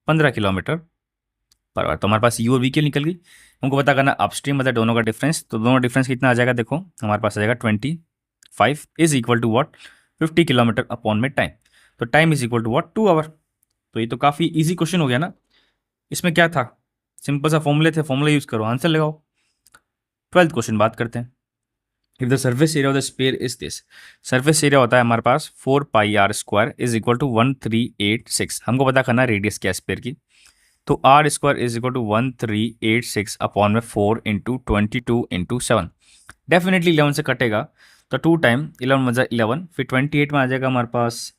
15 किलोमीटर पर आवर। तो हमारे पास u और v की निकल गई। हमको पता करना अपस्ट्रीम मतलब दोनों का डिफरेंस, तो दोनों डिफरेंस कितना आ जाएगा, देखो हमारे पास आ जाएगा 25 is equal to what 50 kilometre upon में टाइम, तो time is equal to what 2 hour. तो ये तो काफ़ी इजी क्वेश्चन हो गया ना। इसमें क्या था, सिंपल सा फॉर्मूले थे, फॉर्मूला यूज़ करो आंसर लगाओ। 12th क्वेश्चन बात करते हैं। If the surface area of the sphere is this, surface area होता है हमारे पास 4πr² इज इक्वल टू 1386। हमको पता करना है रेडियस क्या है स्फीयर की, तो r² इज इक्वल टू 1386 में 4 इंटू 22 × 7। डेफिनेटली 11 से कटेगा, तो 2 टाइम 11 मजा 11, फिर 28 में आ जाएगा हमारे पास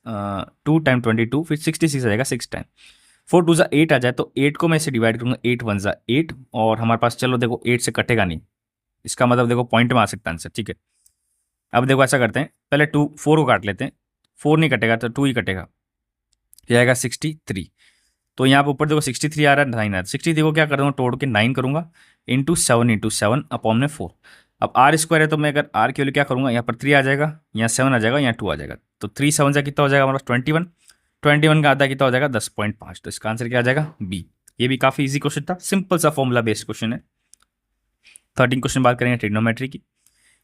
2 टाइम 22, फिर 66 आ जाएगा 6 टाइम, 4 2 जा 8 आ जाए, तो 8 को मैं इसे डिवाइड करूँगा, 8 1 जा 8, और हमारे पास चलो देखो 8 से कटेगा नहीं, इसका मतलब देखो पॉइंट में आ सकता है आंसर, ठीक है। अब देखो ऐसा करते हैं, पहले 4 को काट लेते हैं, 4 नहीं कटेगा तो 2 ही कटेगा, ये आएगा 63। तो यहाँ पर ऊपर देखो 63 आ रहा है, 9 आ रहा है, 63 को क्या कर दूँगा तोड़ के 9 करूँगा इंटू 7 अपॉन में 4। अब r² है तो मैं अगर r की वैल्यू क्या करूँगा, यहाँ पर 3 आ जाएगा, यहाँ 7 आ जाएगा, यहाँ 2 आ जाएगा, तो 3 7 से कितना हो जाएगा हमारे पास 21, 21 का आधा कितना हो जाएगा 10.5, तो इसका आंसर क्या आ जाएगा बी। ये भी काफ़ी इजी क्वेश्चन था, सिंपल सा फॉर्मूला बेस्ड क्वेश्चन है। 13 क्वेश्चन बात करेंगे ट्रिग्नोमेट्री की।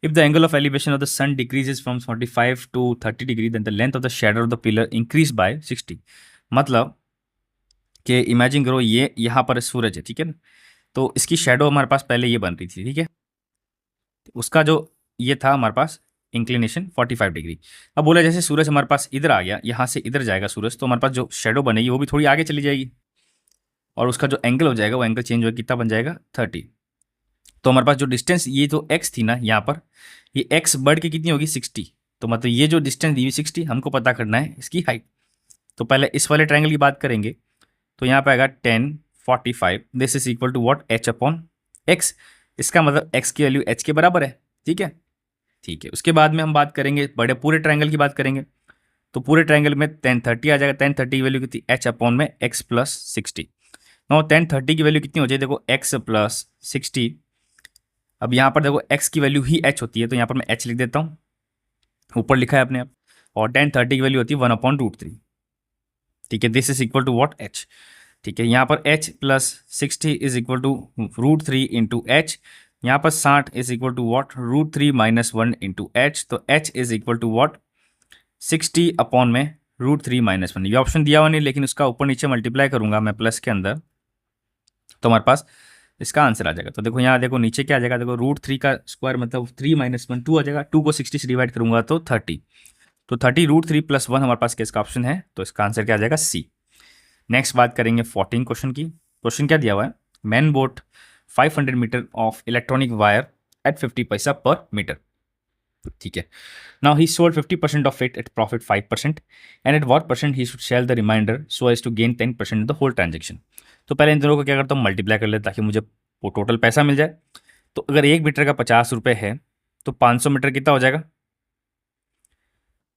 If the angle of elevation of the sun decreases from 45 to 30 degree, then the length of the shadow of the pillar increase by 60। मतलब कि imagine करो ये यहाँ पर सूरज है, ठीक है ना, तो इसकी शेडो हमारे पास पहले ये बन रही थी, ठीक है, उसका जो ये था हमारे पास इंक्लिनेशन 45 डिग्री। अब बोला जैसे सूरज हमारे पास इधर आ गया, यहाँ से इधर जाएगा सूरज, तो हमारे पास जो शेडो बनेगी वो भी थोड़ी आगे चली जाएगी, और उसका जो एंगल हो जाएगा वो एंगल चेंज होगा, कितना बन जाएगा 30। तो हमारे पास जो डिस्टेंस ये जो x थी ना यहाँ पर, ये x बढ़ के कितनी होगी 60, तो मतलब ये जो डिस्टेंस दी हुई 60, हमको पता करना है इसकी हाइट। तो पहले इस वाले ट्रायंगल की बात करेंगे, तो यहाँ पे आएगा 10 45, this is equal to what h/x। इसका मतलब x की वैल्यू h के बराबर है, ठीक है, ठीक है। उसके बाद में हम बात करेंगे बड़े पूरे ट्रायंगल की बात करेंगे, तो पूरे ट्रायंगल में 10 30 आ जाएगा, 10 30 की वैल्यू कितनी h/x + 60। नो 1030 की वैल्यू कितनी हो जाए, देखो x प्लस 60। अब यहाँ पर देखो x की वैल्यू ही h होती है, तो यहाँ पर मैं h लिख देता हूँ, ऊपर लिखा है अपने आप। और 1030 की वैल्यू होती है 1/√3। ठीक है, this is equal to what, h। ठीक है, यहाँ पर h plus 60 is equal to √3 into h. यहाँ पर 60 is equal to what, √3 minus 1 into h. तो h is equal to what, 60 upon में √3 माइनस 1। ये ऑप्शन दिया हुआ नहीं, लेकिन उसका ऊपर नीचे मल्टीप्लाई करूंगा मैं प्लस के अंदर, तो हमारे पास इसका आंसर आ जाएगा। तो देखो यहाँ देखो नीचे क्या आ जाएगा, देखो √3 का स्क्वायर मतलब 3 माइनस 1 2 आ जाएगा। 2 को 60 से डिवाइड करूंगा तो 30। तो 30 √3 प्लस 1 हमारे पास किसका ऑप्शन है, तो इसका आंसर क्या आ जाएगा, सी। नेक्स्ट बात करेंगे 14 क्वेश्चन की। क्वेश्चन क्या दिया हुआ है, man bought 500 metre of electronic wire at 50 paisa per metre. ठीक है, now he sold 50% of it at profit 5%, and at what percent he should sell the remainder so as to gain 10% in the whole transaction. तो पहले इन दोनों को क्या करता हूँ, multiply कर लेता ताकि मुझे वो टोटल पैसा मिल जाए। तो अगर 1 मीटर का 50 रुपये है, तो 500 मीटर कितना हो जाएगा,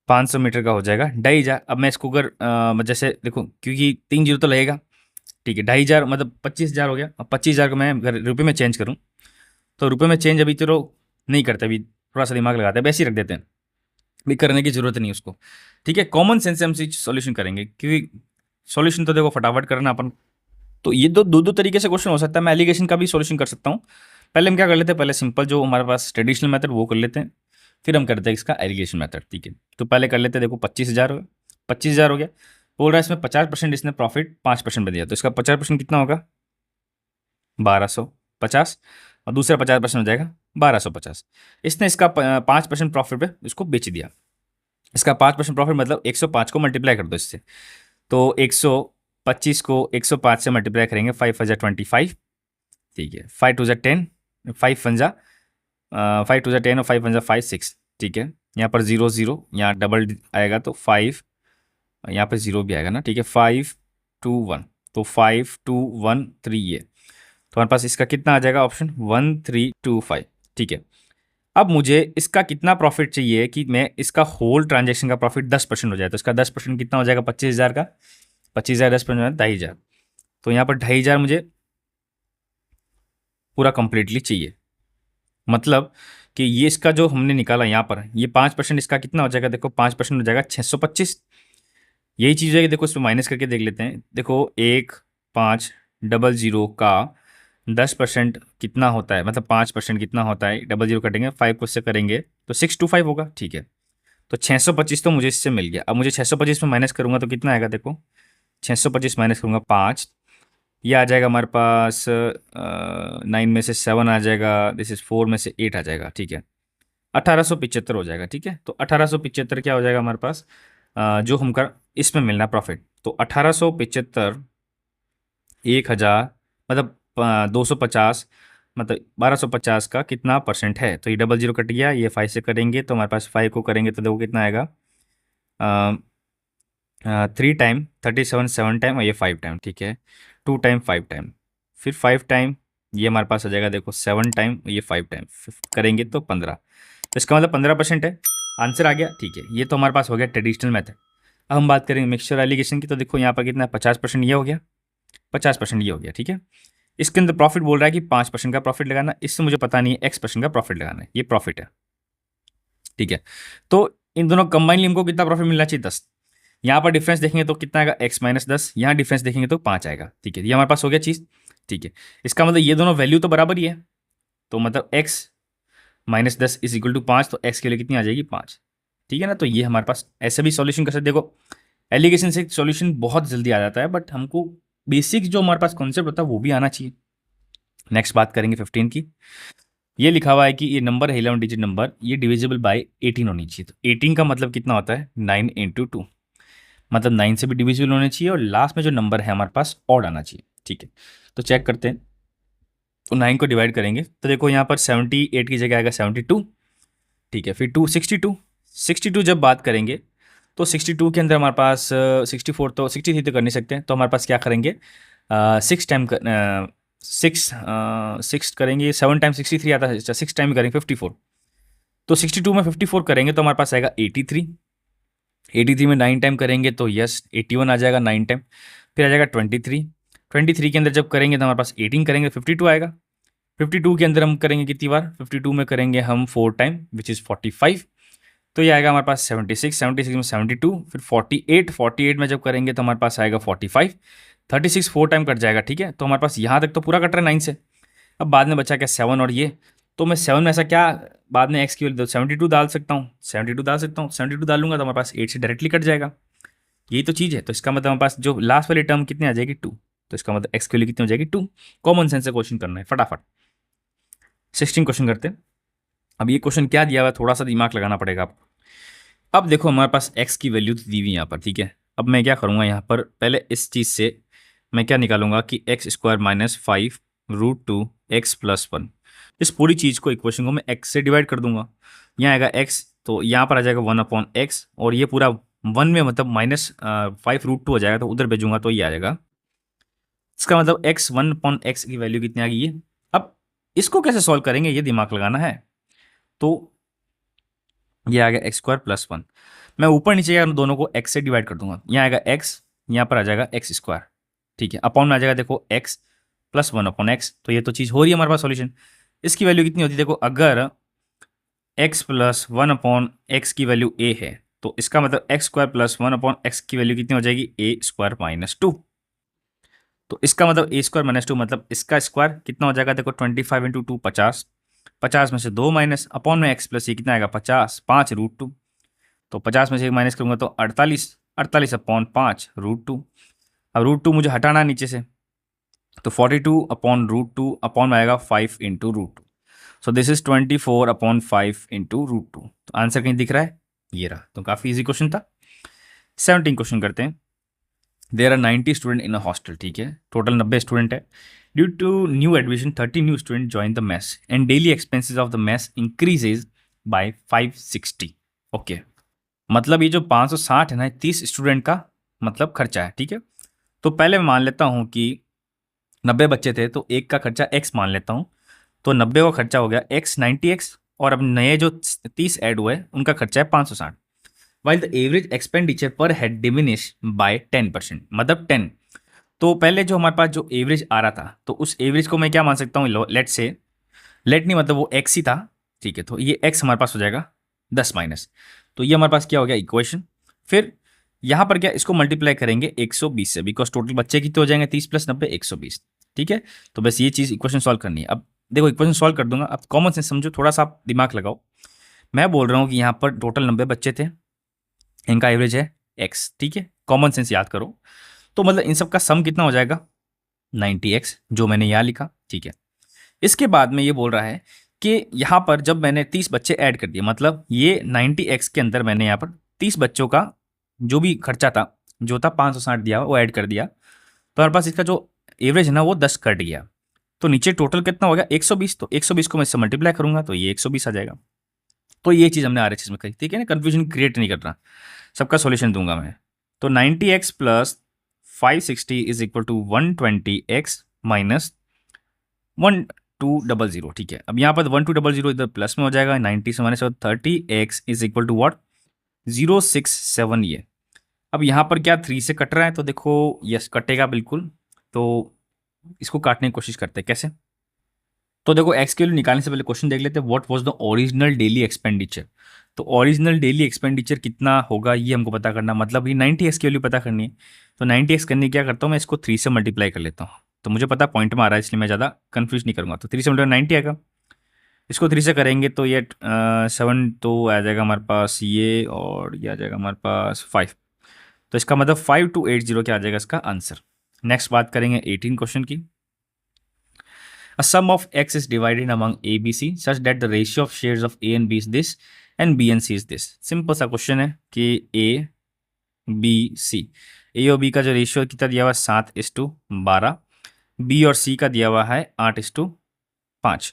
500 मीटर का हो जाएगा 2,500। अब मैं इसको अगर जैसे देखो, क्योंकि 3 जीरो तो लगेगा, ठीक है, 2,500 मतलब 25,000 हो गया। अब 25,000 को मैं अगर रुपये में चेंज करूँ, तो रुपये में चेंज अभी तो नहीं करते, अभी थोड़ा सा दिमाग लगाते हैं, वैसे ही रख देते हैं, भी करने की जरूरत नहीं उसको। ठीक है, कॉमन सेंस से हम सॉल्यूशन करेंगे, क्योंकि सॉल्यूशन तो देखो फटाफट करना अपन। तो ये दो तरीके से क्वेश्चन हो सकता है, मैं एलिगेशन का भी सॉल्यूशन कर सकता हूँ। पहले हम क्या कर लेते हैं, पहले सिंपल जो हमारे पास ट्रेडिशनल मेथड वो कर लेते हैं, फिर हम करते हैं इसका एलिगेशन मेथड। ठीक है, तो पहले कर लेते हैं, देखो 25,000 हो गया, 25,000 हो गया। बोल रहा है इसमें 50% इसने प्रॉफिट 5% में दिया, तो इसका 50% कितना होगा, 1250। और दूसरा 50% हो जाएगा 1250। इसने इसका 5% प्रॉफिट पे इसको बेच दिया। इसका 5% प्रॉफिट मतलब 105 को मल्टीप्लाई कर दो इससे, तो 125 को 105 से मल्टीप्लाई करेंगे, 5,025। ठीक है, 5 2 10, 5 5 2 10 और 5 5 6। ठीक है, यहाँ पर 0 0, यहाँ डबल आएगा तो 5, यहाँ पर 0 भी आएगा ना। ठीक है, 5 2 1, तो 5 2 1 3 ये, तो हमारे पास इसका कितना आ जाएगा ऑप्शन 1325। ठीक है, अब मुझे इसका कितना प्रॉफिट चाहिए कि मैं इसका होल ट्रांजैक्शन का प्रॉफिट 10% हो जाए, तो इसका 10% कितना हो जाएगा, 25,000 का, 25,000 10% 2,500। तो यहाँ पर 2,500 मुझे पूरा कंप्लीटली चाहिए, मतलब कि ये इसका जो हमने निकाला यहाँ पर, ये 5% इसका कितना हो जाएगा, देखो 5% हो जाएगा 625। यही चीज़ है कि देखो इसमें माइनस करके देख लेते हैं, देखो 1,500 का 10% कितना होता है, मतलब 5% कितना होता है, 00 कटेंगे 5 को इससे करेंगे तो 625 होगा। ठीक है, तो 625 तो मुझे इससे मिल गया। अब मुझे 625 में माइनस करूंगा तो कितना आएगा, देखो 625 माइनस करूंगा 5, ये आ जाएगा हमारे पास 9 में से 7 आ जाएगा, दिस इज 4 में से 8 आ जाएगा। ठीक है, 1875 हो जाएगा। ठीक है, तो 1875 क्या हो जाएगा हमारे पास, जो हमका इसमें मिलना प्रॉफिट, तो 1875 1,000 मतलब 250, मतलब 1250 का कितना परसेंट है, तो ये 00 कट गया, ये 5 से करेंगे तो हमारे पास 5 को करेंगे तो देखो कितना आएगा, 3 टाइम 37 7 टाइम और ये 5 टाइम। ठीक है, 2 टाइम 5 टाइम, फिर 5 टाइम, ये हमारे पास आ जाएगा देखो 7 टाइम, ये 5 टाइम करेंगे तो 15। तो इसका मतलब 15% है, आंसर आ गया। ठीक है, ये तो हमारे पास हो गया ट्रेडिशनल मेथड। अब हम बात करेंगे मिक्सचर एलिगेशन की, तो देखो यहाँ पर कितना है, 50% ये हो गया, 50% ये हो गया। ठीक है, इसके अंदर प्रॉफिट बोल रहा है कि 5% का प्रॉफिट लगाना, इससे मुझे पता नहीं है x% का प्रॉफिट लगाना है, ये प्रॉफिट है। ठीक है, तो इन दोनों कंबाइनली हमको कितना प्रॉफिट मिलना चाहिए, 10। यहाँ पर डिफरेंस देखेंगे तो कितना आएगा, x-10, यहाँ डिफरेंस देखेंगे तो 5 आएगा। ठीक है, ये हमारे पास हो गया चीज़। ठीक है, इसका मतलब ये दोनों वैल्यू तो बराबर ही है, तो मतलब x-10 इज इक्वल टू 5, तो x के लिए कितनी आ जाएगी, 5। ठीक है ना, तो ये हमारे पास ऐसे भी सॉल्यूशन कर सकते। देखो एलिगेशन से सॉल्यूशन बहुत जल्दी आ जाता है, बट हमको बेसिक जो हमारे पास कॉन्सेप्ट होता है वो भी आना चाहिए। नेक्स्ट बात करेंगे 15 की। ये लिखा हुआ है कि ये नंबर है 11 डिजिट नंबर, ये डिविजिबल बाय 18 होनी चाहिए। तो 18 का मतलब कितना होता है, 9 इंटू 2, मतलब 9 से भी डिविजिबल होने चाहिए और लास्ट में जो नंबर है हमारे पास ऑड आना चाहिए। ठीक है, तो चेक करते हैं, तो 9 को डिवाइड करेंगे तो देखो यहाँ पर 78 की जगह आएगा 72। ठीक है, फिर 62 जब बात करेंगे तो 62 के अंदर हमारे पास 64 तो 63 तो कर नहीं सकते, तो हमारे पास क्या करेंगे, 6 टाइम 6 करेंगे, 7 टाइम 63 आता है, 6 टाइम करेंगे 54। तो 62 में 54 करेंगे तो हमारे पास आएगा 83। 83 में 9 टाइम करेंगे तो यस 81 आ जाएगा 9 टाइम। फिर आ जाएगा 23, 23 के अंदर जब करेंगे तो हमारे पास 18 करेंगे 52 आएगा। 52 के अंदर हम करेंगे कितनी बार, 52 में करेंगे हम 4 टाइम विच इज़ 45, तो ये आएगा हमारे पास 76, 76 में 72, फिर 48, 48 में जब करेंगे तो हमारे पास आएगा 45, 36 4 टाइम कट जाएगा। ठीक है, तो हमारे पास यहाँ तक तो पूरा कट रहा है 9 से। अब बाद में बचा क्या 7 और ये, तो मैं 7 में ऐसा क्या बाद में एक्स की वैल्यू 72 डाल सकता हूँ, 72 डाल सकता हूँ, 72 डालूंगा तो हमारे पास 8 से डायरेक्टली कट जाएगा। यही तो चीज़ है। तो इसका मतलब हमारे पास जो लास्ट वाली टर्म कितनी आ जाएगी 2, तो इसका मतलब एक्स की वैल्यू कितनी हो जाएगी 2। कॉमन सेंस से क्वेश्चन करना है फटाफट। 16 क्वेश्चन करते हैं। अब ये क्वेश्चन क्या दिया हुआ है, थोड़ा सा दिमाग लगाना पड़ेगा आपको। अब देखो हमारे पास x की वैल्यू तो दी हुई यहाँ पर, ठीक है। अब मैं क्या करूँगा यहाँ पर, पहले इस चीज़ से मैं क्या निकालूंगा कि एक्स स्क्वायर माइनस 5√2x+1, इस पूरी चीज़ को इक्वेशन को मैं x से डिवाइड कर दूंगा। यहाँ आएगा x, तो यहाँ पर आ जाएगा 1/x, और ये पूरा 1 में मतलब -5√2 हो जाएगा, तो उधर भेजूंगा तो ये आ जाएगा। इसका मतलब x 1/x की वैल्यू कितनी आ गई है। अब इसको कैसे सॉल्व करेंगे ये दिमाग लगाना है। तो ये आ गया x²+1, मैं ऊपर नीचे यार दोनों को x से डिवाइड कर दूंगा। यहाँ आएगा x, यहाँ पर आ जाएगा x², ठीक है। अपॉन में आ जाएगा देखो x+1/x, तो ये तो चीज़ हो रही है हमारे पास सॉल्यूशन। इसकी वैल्यू कितनी होती है देखो, अगर x+1/x की वैल्यू a है तो इसका मतलब x²+1/x की वैल्यू कितनी हो जाएगी a²-2। तो इसका मतलब a²-2 मतलब इसका स्क्वायर कितना हो जाएगा देखो 25 × 2 50, 50 में से 2 माइनस अपॉन में x प्लस ये कितना आएगा 50, 5√2, तो 50 में से 1 माइनस करूंगा तो 48, 48/5√2। अब √2 मुझे हटाना है नीचे से, तो 42/√2 अपॉन में आएगा 5 × √2, सो दिस इज 24/5 × √2। तो आंसर कहीं दिख रहा है, ये रहा। तो काफ़ी इजी क्वेश्चन था। 17 क्वेश्चन करते हैं। There are 90 student in a hostel, ठीक है, टोटल 90 स्टूडेंट है। Due to new admission 30 new student join the mess and daily expenses of the mess increases by 560। Okay, मतलब ये जो 560 है ना, 30 स्टूडेंट का मतलब खर्चा है, ठीक है। तो पहले मैं मान लेता हूँ कि 90 बच्चे थे तो एक का खर्चा x मान लेता हूँ, तो 90 का खर्चा हो गया x 90x, और अब नए जो 30 ऐड हुए उनका खर्चा है 560। वाइल द एवरेज एक्सपेंडिचर पर हेड डिमिनिश बाय 10%, मतलब 10। तो पहले जो हमारे पास जो एवरेज आ रहा था, तो उस एवरेज को मैं क्या मान सकता हूँ, लेट से, लेट नहीं मतलब वो x ही था, ठीक है। तो ये x हमारे पास हो जाएगा 10 माइनस, तो ये हमारे पास क्या हो गया इक्वेशन। फिर यहाँ पर क्या, इसको मल्टीप्लाई करेंगे 120 से, बिकॉज टोटल बच्चे कितने हो जाएंगे 30 + 90 120, ठीक है। तो बस ये चीज़ इक्वेशन सॉल्व करनी है। अब देखो इक्वेशन सॉल्व कर दूंगा, अब कॉमन सेंस समझो, थोड़ा सा आप दिमाग लगाओ। मैं बोल रहा हूँ कि यहाँ पर टोटल 90 बच्चे थे, इनका एवरेज है x, ठीक है। कॉमन सेंस याद करो, तो मतलब इन सब का सम कितना हो जाएगा 90x, जो मैंने यहाँ लिखा, ठीक है। इसके बाद में ये बोल रहा है कि यहाँ पर जब मैंने 30 बच्चे ऐड कर दिए, मतलब ये 90x के अंदर मैंने यहाँ पर 30 बच्चों का जो भी खर्चा था, जो था 560 दिया वो ऐड कर दिया, तो हमारे पास इसका जो एवरेज है ना वो 10 कट गया। तो नीचे टोटल कितना हो गया 120, तो 120 को मैं इससे मल्टीप्लाई करूंगा तो ये 120 आ जाएगा। तो ये चीज़ हमने RHS में करी, ठीक है ना, कन्फ्यूजन क्रिएट नहीं कर रहा, सबका सॉल्यूशन दूंगा मैं। तो 90x + 560 is equal to 120x minus 1200, ठीक है। अब यहाँ पर 1200 इधर प्लस में हो जाएगा, 90 से minus 30x is equal to what 067 ये। अब यहाँ पर क्या 3 से कट रहा है, तो देखो यस कटेगा बिल्कुल। तो इसको काटने की कोशिश करते हैं कैसे। तो देखो एक्स के वैल्यू निकालने से पहले क्वेश्चन देख लेते हैं, what was the original daily expenditure. तो ओरिजिनल डेली एक्सपेंडिचर कितना होगा ये हमको पता करना, मतलब ये 90x की वैल्यू पता करनी है। तो 90x करने क्या करता हूँ मैं, इसको 3 से मल्टीप्लाई कर लेता हूँ, तो मुझे पता पॉइंट में आ रहा है इसलिए मैं ज़्यादा कन्फ्यूज नहीं करूँगा। तो 3 से मल्टीप्लाई 90 आएगा, इसको 3 से करेंगे तो ये 7 तो आ जाएगा हमारे पास ये, और ये आ जाएगा हमारे पास 5, तो इसका मतलब 5280 क्या आ जाएगा इसका आंसर। नेक्स्ट बात करेंगे 18 क्वेश्चन की। A sum of x is divided among A, B, C such that the ratio of shares of A and B is this and B and C is this। Simple सा question है कि A, B, C, A और B का जो ratio कितना दिया हुआ है 7:12, B और C का दिया हुआ है 8:5।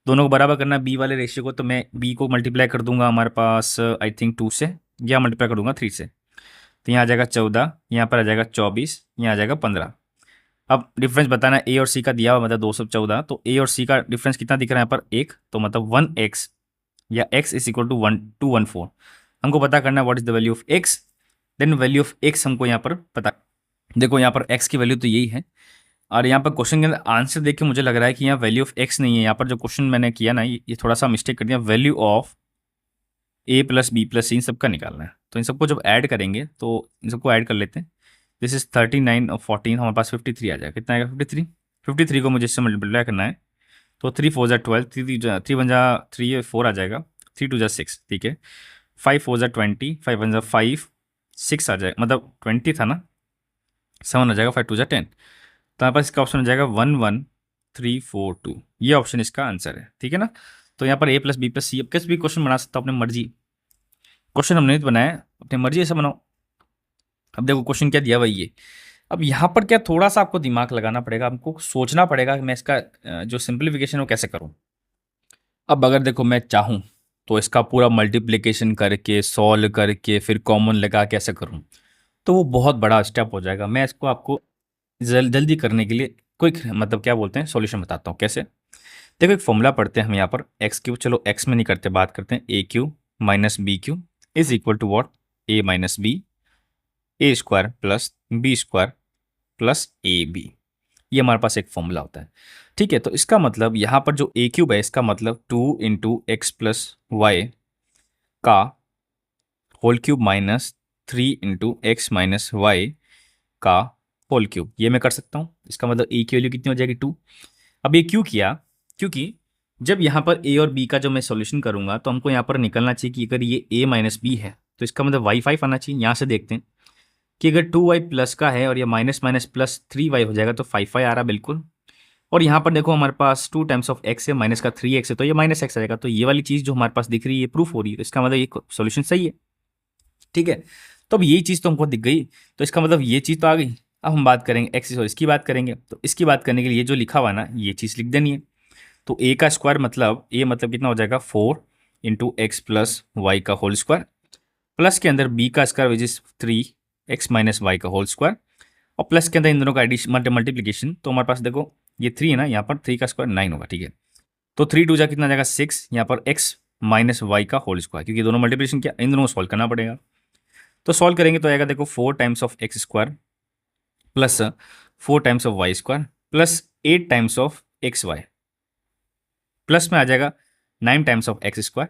दोनों को बराबर करना है B वाले रेशियो को, तो मैं B को मल्टीप्लाई कर दूंगा हमारे पास आई थिंक 2 से, या मल्टीप्लाई कर दूंगा 3 से, तो यहाँ आ जाएगा 14, यहाँ पर आ जाएगा 24, यहाँ आ जाएगा 15। अब डिफरेंस बताना है, ए और सी का दिया हुआ मतलब 214, तो ए और सी का डिफरेंस कितना दिख रहा है यहाँ पर 1, तो मतलब 1x या x इज इक्वल टू 214। हमको पता करना है what is the value of x, then value of x हमको यहाँ पर पता। देखो यहाँ पर x की वैल्यू तो यही है, और यहाँ पर क्वेश्चन के अंदर आंसर देख के मुझे लग रहा है कि यहाँ वैल्यू ऑफ एक्स नहीं है। यहाँ पर जो क्वेश्चन मैंने किया ना, ये थोड़ा सा मिस्टेक कर दिया। Value of a plus b plus c इन सबका निकालना है। तो इन सबको जब ऐड करेंगे तो इन सबको ऐड कर लेते हैं। दिस इज 39 और 14, हमारे पास 53 आ जाएगा। कितना आएगा? 53। 53 को मुझे इससे मल्टीप्लाई करना है। तो 3 4 जा 12, 3 1 जा 3 4 आ जाएगा, 3 2 जा 6, ठीक है। 5 4 जा 20, 5 1 जा 5, 6 आ जाएगा, मतलब 20 था ना, 7 आ जाएगा, 5 2 जा 10। तो हमारे पास इसका ऑप्शन हो जाएगा 1 1 3 4 2। ये ऑप्शन इसका आंसर है, ठीक है ना। तो यहाँ पर ए प्लस बी प्लस सी, अब किस भी क्वेश्चन बना सकता हूँ अपनी मर्जी। क्वेश्चन हमने तो बनाया, अपनी मर्जी से बनाओ। अब देखो क्वेश्चन क्या दिया हुआ है ये। अब यहाँ पर क्या, थोड़ा सा आपको दिमाग लगाना पड़ेगा, आपको सोचना पड़ेगा कि मैं इसका जो सिंप्लीफिकेशन वो कैसे करूँ। अब अगर देखो मैं चाहूँ तो इसका पूरा मल्टीप्लिकेशन करके सॉल्व करके फिर कॉमन लगा के ऐसे करूँ तो वो बहुत बड़ा स्टेप हो जाएगा। मैं इसको आपको जल्दी करने के लिए क्विक, मतलब क्या बोलते हैं, सॉल्यूशन बताता हूँ कैसे। देखो एक फॉर्मूला पढ़ते हैं हम यहाँ पर, एक्स क्यूब, चलो एक्स में नहीं करते, बात करते हैं a cube minus b cube is equal to what, a minus b, a square plus b square plus a b. ये हमारे पास एक फॉर्मूला होता है, ठीक है। तो इसका मतलब यहाँ पर जो ए क्यूब है, इसका मतलब 2 इंटू एक्स प्लस वाई का whole cube minus 3 into x minus y का होल क्यूब। ये मैं कर सकता हूँ। इसका मतलब ए की वैल्यू कितनी हो जाएगी? 2। अब ये क्यों किया? क्योंकि जब यहाँ पर ए और बी का जो मैं सॉल्यूशन करूंगा तो हमको यहाँ पर निकलना चाहिए कि अगर ये ए माइनस बी है तो इसका मतलब वाई 5 आना चाहिए। यहाँ से देखते हैं कि अगर 2y प्लस का है और ये माइनस माइनस प्लस 3y हो जाएगा तो 5 आ रहा बिल्कुल। और यहाँ पर देखो हमारे पास 2 टाइम्स ऑफ x है, माइनस का 3x है, तो ये माइनस x आ जाएगा। तो ये वाली चीज़ जो हमारे पास दिख रही है ये प्रूफ हो रही है, तो इसका मतलब ये सॉल्यूशन सही है, ठीक है। तो अब ये चीज़ तो हमको दिख गई, तो इसका मतलब ये चीज़ तो आ गई। अब हम बात करेंगे एक्स और इसकी बात करेंगे, तो इसकी बात करने के लिए ये जो लिखा हुआ ना ये चीज़ लिख देनी है। तो ए का स्क्वायर मतलब ए मतलब कितना हो जाएगा 4 इंटू एक्स प्लस वाई का होल स्क्वायर, प्लस के अंदर बी का square which is 3 x minus y का होल स्क्वायर, और प्लस के अंदर इन दोनों का एडिशन मल्टीप्लीकेशन। तो हमारे पास देखो ये 3 है ना, यहाँ पर 3 का स्क्वायर 9 होगा, ठीक है। तो 3 2 जा कितना जाएगा 6, यहाँ पर एक्स माइनस वाई का होल स्क्वायर, क्योंकि दोनों मल्टीप्लीकेशन क्या, इन दोनों को सॉल्व करना पड़ेगा। तो सॉल्व करेंगे तो आएगा देखो 4 times of x square plus 4 times of y square plus 8 times of x y, plus में आ जाएगा 9 टाइम्स ऑफ एक्स स्क्वायर,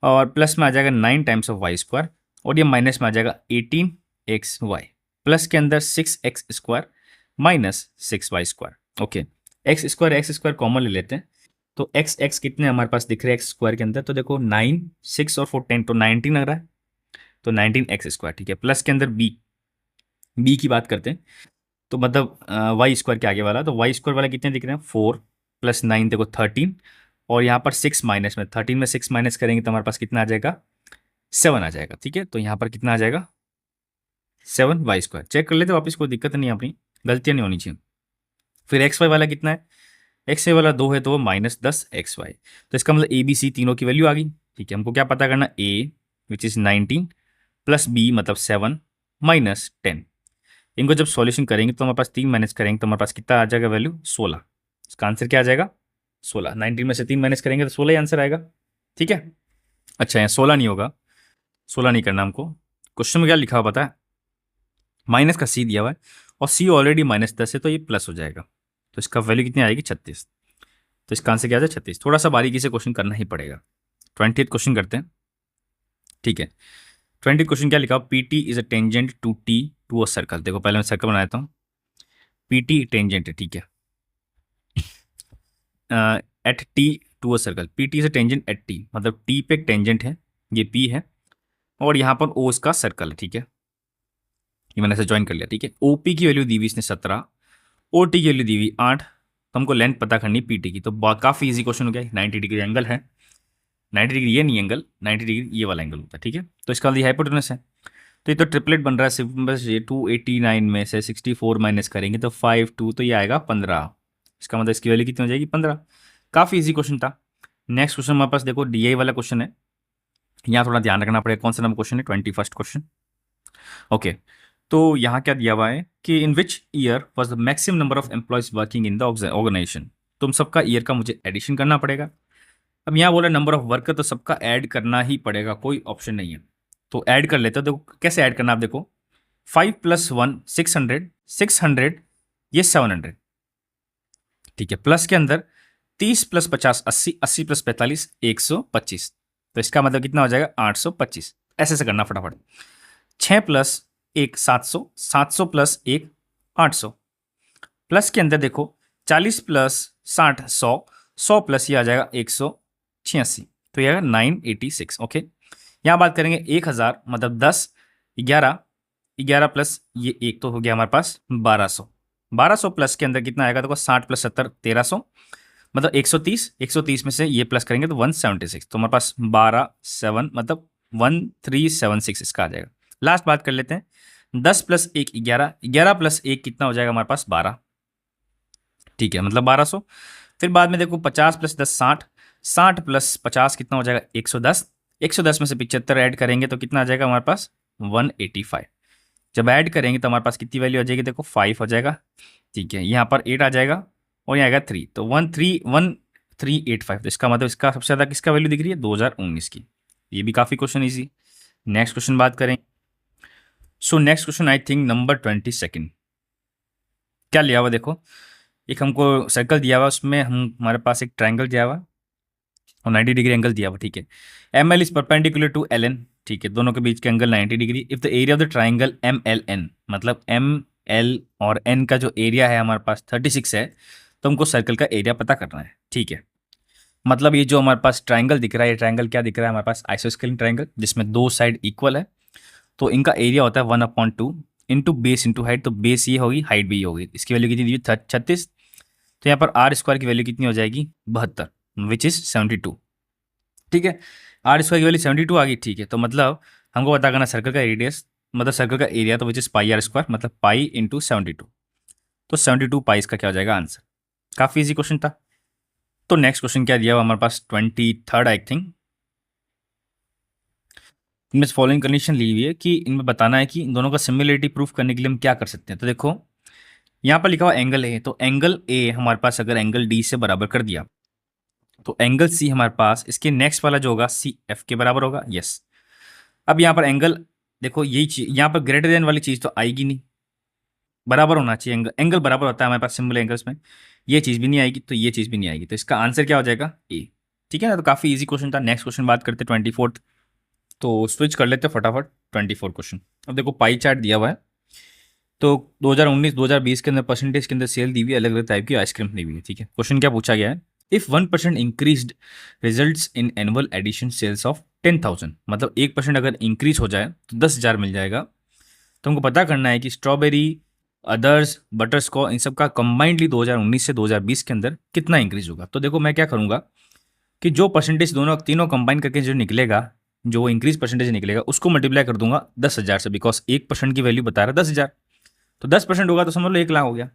और प्लस में आ जाएगा 9 टाइम्स ऑफ वाई स्क्वायर, और ये माइनस में आ जाएगा 18 एक्स वाई, प्लस के अंदर 6 x square minus 6 y square. Okay, x square common ले लेते हैं। तो एक्स एक्स कितने हमारे पास दिख रहे हैं एक्स स्क्वायर के अंदर, तो देखो 9 6 और 4 10, तो 19 लग रहा है। तो 19 एक्स स्क्वायर, ठीक है। प्लस के अंदर बी की बात करते हैं, तो मतलब वाई स्क्वायर के आगे वाला, तो वाई स्क्वायर वाला कितने दिख रहे हैं 4 प्लस 9 देखो 13, और यहाँ पर 6 माइनस में 13 में 6 माइनस करेंगे तो हमारे पास कितना आ जाएगा 7 आ जाएगा, ठीक है। तो यहाँ पर कितना आ जाएगा 7 वाई स्क्वायर। चेक कर लेते वापस, कोई दिक्कत नहीं, अपनी गलतियाँ नहीं होनी चाहिए। फिर एक्स वाई वाला कितना है, एक्स वाई वाला 2 है तो वो माइनस 10 एक्स वाई। तो इसका मतलब ए बी सी तीनों की वैल्यू आ गई, ठीक है। हमको क्या पता करना, ए विच इज़ 19 प्लस बी मतलब 7 माइनस 10। इनको जब सॉल्यूशन करेंगे तो हमारे पास 3 माइनस करेंगे तो हमारे पास कितना आ जाएगा वैल्यू 16। इसका आंसर क्या आ जाएगा 16। 19 में से 3 माइनस करेंगे तो 16 ही आंसर आएगा, ठीक है। अच्छा यहाँ 16 नहीं होगा, 16 नहीं करना हमको। क्वेश्चन में क्या लिखा हुआ पता है, माइनस का सी दिया हुआ है और सी ऑलरेडी -10 है तो ये प्लस हो जाएगा। तो इसका वैल्यू कितनी आएगी 36। तो इसका आंसर क्या आ जाए 36। थोड़ा सा बारीकी से क्वेश्चन करना ही पड़ेगा। 20th क्वेश्चन करते हैं, ठीक है। 20th क्वेश्चन क्या लिखा, P T is a tangent to T to a circle. देखो पहले मैं सर्कल बना देता हूँ, पी टी टेंजेंट है, ठीक है, at T to a circle. P T is a tangent at T, मतलब टी पे एक टेंजेंट है, ये पी है, और यहाँ पर ओ इसका सर्कल है, ठीक है। ये मैंने ऐसे ज्वाइन कर लिया, ठीक है। ओ पी की वैल्यू दी हुई इसने 17, ओ टी की वैल्यू दी हुई 8। तो हमको लेंथ पता करनी पी टी की, तो काफ़ी इजी क्वेश्चन हो गया। 90 डिग्री एंगल है, 90 डिग्री ये नहीं एंगल, 90 डिग्री ये वाला एंगल होता है, ठीक है। तो इसका मतलब हाइपोटेनस है, तो ये तो ट्रिपलेट बन रहा है सिर्फ, बस ये 289 में से 64 माइनस करेंगे तो 5 2, तो ये आएगा 15। इसका मतलब इसकी वैल्यू कितनी हो जाएगी 15। काफ़ी इजी क्वेश्चन था। नेक्स्ट क्वेश्चन हमारे पास देखो डी वाला क्वेश्चन है, यहाँ थोड़ा ध्यान रखना पड़ेगा। कौन सा नंबर क्वेश्चन है, 21st क्वेश्चन। ओके, तो यहाँ क्या दिया हुआ है कि in which year was the maximum number of employees working in the organisation. तुम सबका ईयर का मुझे एडिशन करना पड़ेगा। अब यहाँ बोला नंबर ऑफ वर्कर, तो सबका ऐड करना ही पड़ेगा, कोई ऑप्शन नहीं है। तो ऐड कर लेते हैं, देखो कैसे ऐड करना, आप देखो 5 + 1 600, 600 ये 700, ठीक है, प्लस के अंदर 30 प्लस 50 80, 80 प्लस 45 125, तो इसका मतलब कितना हो जाएगा 825। ऐसे से करना फटाफट। 6 प्लस 1 700, 700 प्लस 1 800, प्लस के अंदर देखो 40 प्लस 60 100, 100 प्लस ये आ जाएगा 186, तो ये आएगा 986। ओके, यहाँ बात करेंगे 1000 मतलब 10 11, 11 प्लस ये एक तो हो गया हमारे पास 1200, 1200 प्लस के अंदर कितना आएगा देखो 60 प्लस 70 1300, मतलब 130, 130 में से ये प्लस करेंगे तो 176, तो हमारे पास 12 7 मतलब 1376 इसका आ जाएगा। लास्ट बात कर लेते हैं 10 प्लस 1 11, 11 प्लस 1 कितना हो जाएगा हमारे पास 12, ठीक है, मतलब 1200। फिर बाद में देखो 50 प्लस 10 60, 60 प्लस 50 कितना हो जाएगा 110, 110 में से 75 ऐड करेंगे तो कितना आ जाएगा हमारे पास 185। जब ऐड करेंगे तो हमारे पास कितनी वैल्यू आ जाएगी देखो 5 हो जाएगा, ठीक है, यहाँ पर 8 आ जाएगा और यहाँ आएगा 3, तो 1385, तो इसका मतलब इसका सबसे ज़्यादा किसका वैल्यू दिख रही है 2019 की। ये भी काफ़ी क्वेश्चन ईजी। नेक्स्ट क्वेश्चन बात करें। So next question I think number 22। क्या लिया हुआ देखो, एक हमको सर्कल दिया हुआ, उसमें हमारे पास एक ट्राइंगल दिया हुआ और 90 डिग्री एंगल दिया हुआ, ठीक है। M L is perpendicular to L N, ठीक है, दोनों के बीच के angle 90 degree. If the area of the triangle M L N, मतलब एम एल और एन का जो एरिया है हमारे पास 36 है, तो हमको सर्कल का एरिया पता करना है, ठीक है। मतलब ये जो हमारे पास ट्राइंगल दिख रहा है, ये ट्राइंगल क्या दिख रहा है हमारे पास आइसोस्केलिन ट्राइंगल, जिसमें दो साइड इक्वल है, तो इनका एरिया होता है 1/2 इंटू बेस इंटू हाइट, तो बेस ये होगी हाइट भी ये होगी। इसकी वैल्यू कितनी दी 36, तो यहाँ पर आर स्क्वायर की वैल्यू कितनी हो जाएगी 72, विच इज 72, ठीक है। आर स्क्वायर की वैल्यू 72 आ गई, ठीक है, तो मतलब हमको पता करना सर्कल का रेडियस, मतलब सर्कल का एरिया, तो which is pi r square, मतलब पाई इंटू 72, तो 72 पाई इसका क्या हो जाएगा आंसर। काफ़ी इजी क्वेश्चन था। तो नेक्स्ट क्वेश्चन क्या दिया हुआ हमारे पास 23 आई थिंक। इनमें फॉलोइंग कंडीशन ली हुई है कि इनमें बताना है कि इन दोनों का सिमिलरिटी प्रूफ करने के लिए हम क्या कर सकते हैं। तो देखो यहाँ पर लिखा हुआ एंगल ए, तो एंगल ए हमारे पास अगर एंगल डी से बराबर कर दिया, तो एंगल सी हमारे पास इसके नेक्स्ट वाला जो होगा सी एफ के बराबर होगा। यस, अब यहाँ पर एंगल देखो, यही चीज यहाँ पर ग्रेटर देन वाली चीज तो आएगी नहीं, बराबर होना चाहिए एंगल, एंगल बराबर होता है हमारे पास सिंबल एंगल्स में, ये चीज भी नहीं आएगी तो ये चीज भी नहीं आएगी, तो इसका आंसर क्या हो जाएगा ए, ठीक है ना। तो काफी इजी क्वेश्चन था। नेक्स्ट क्वेश्चन बात करते हैं 24th, तो स्विच कर लेते हैं फटाफट 24 क्वेश्चन। अब देखो पाई चार्ट दिया हुआ है, तो 2019 2020 के अंदर परसेंटेज के अंदर सेल दी हुई है, अलग अलग टाइप की आइसक्रीम दी हुई है, ठीक है। क्वेश्चन क्या पूछा गया है, if 1% increase results in annual addition sales of 10,000, मतलब 1% अगर इंक्रीज हो जाए तो 10,000 मिल जाएगा। तो हमको पता करना है कि स्ट्रॉबेरी, अदर्स, बटर स्कॉच, इन सब का कंबाइंडली 2019 से 2020 के अंदर कितना इंक्रीज होगा। तो देखो मैं क्या करूँगा कि जो परसेंटेज दोनों तीनों कंबाइन करके जो निकलेगा, जो इंक्रीज परसेंटेज निकलेगा, उसको मल्टीप्लाई कर दूंगा 10,000 से, बिकॉज 1% की वैल्यू बता रहा है 10,000, तो 10% होगा तो समझ लो 1 लाख हो गया,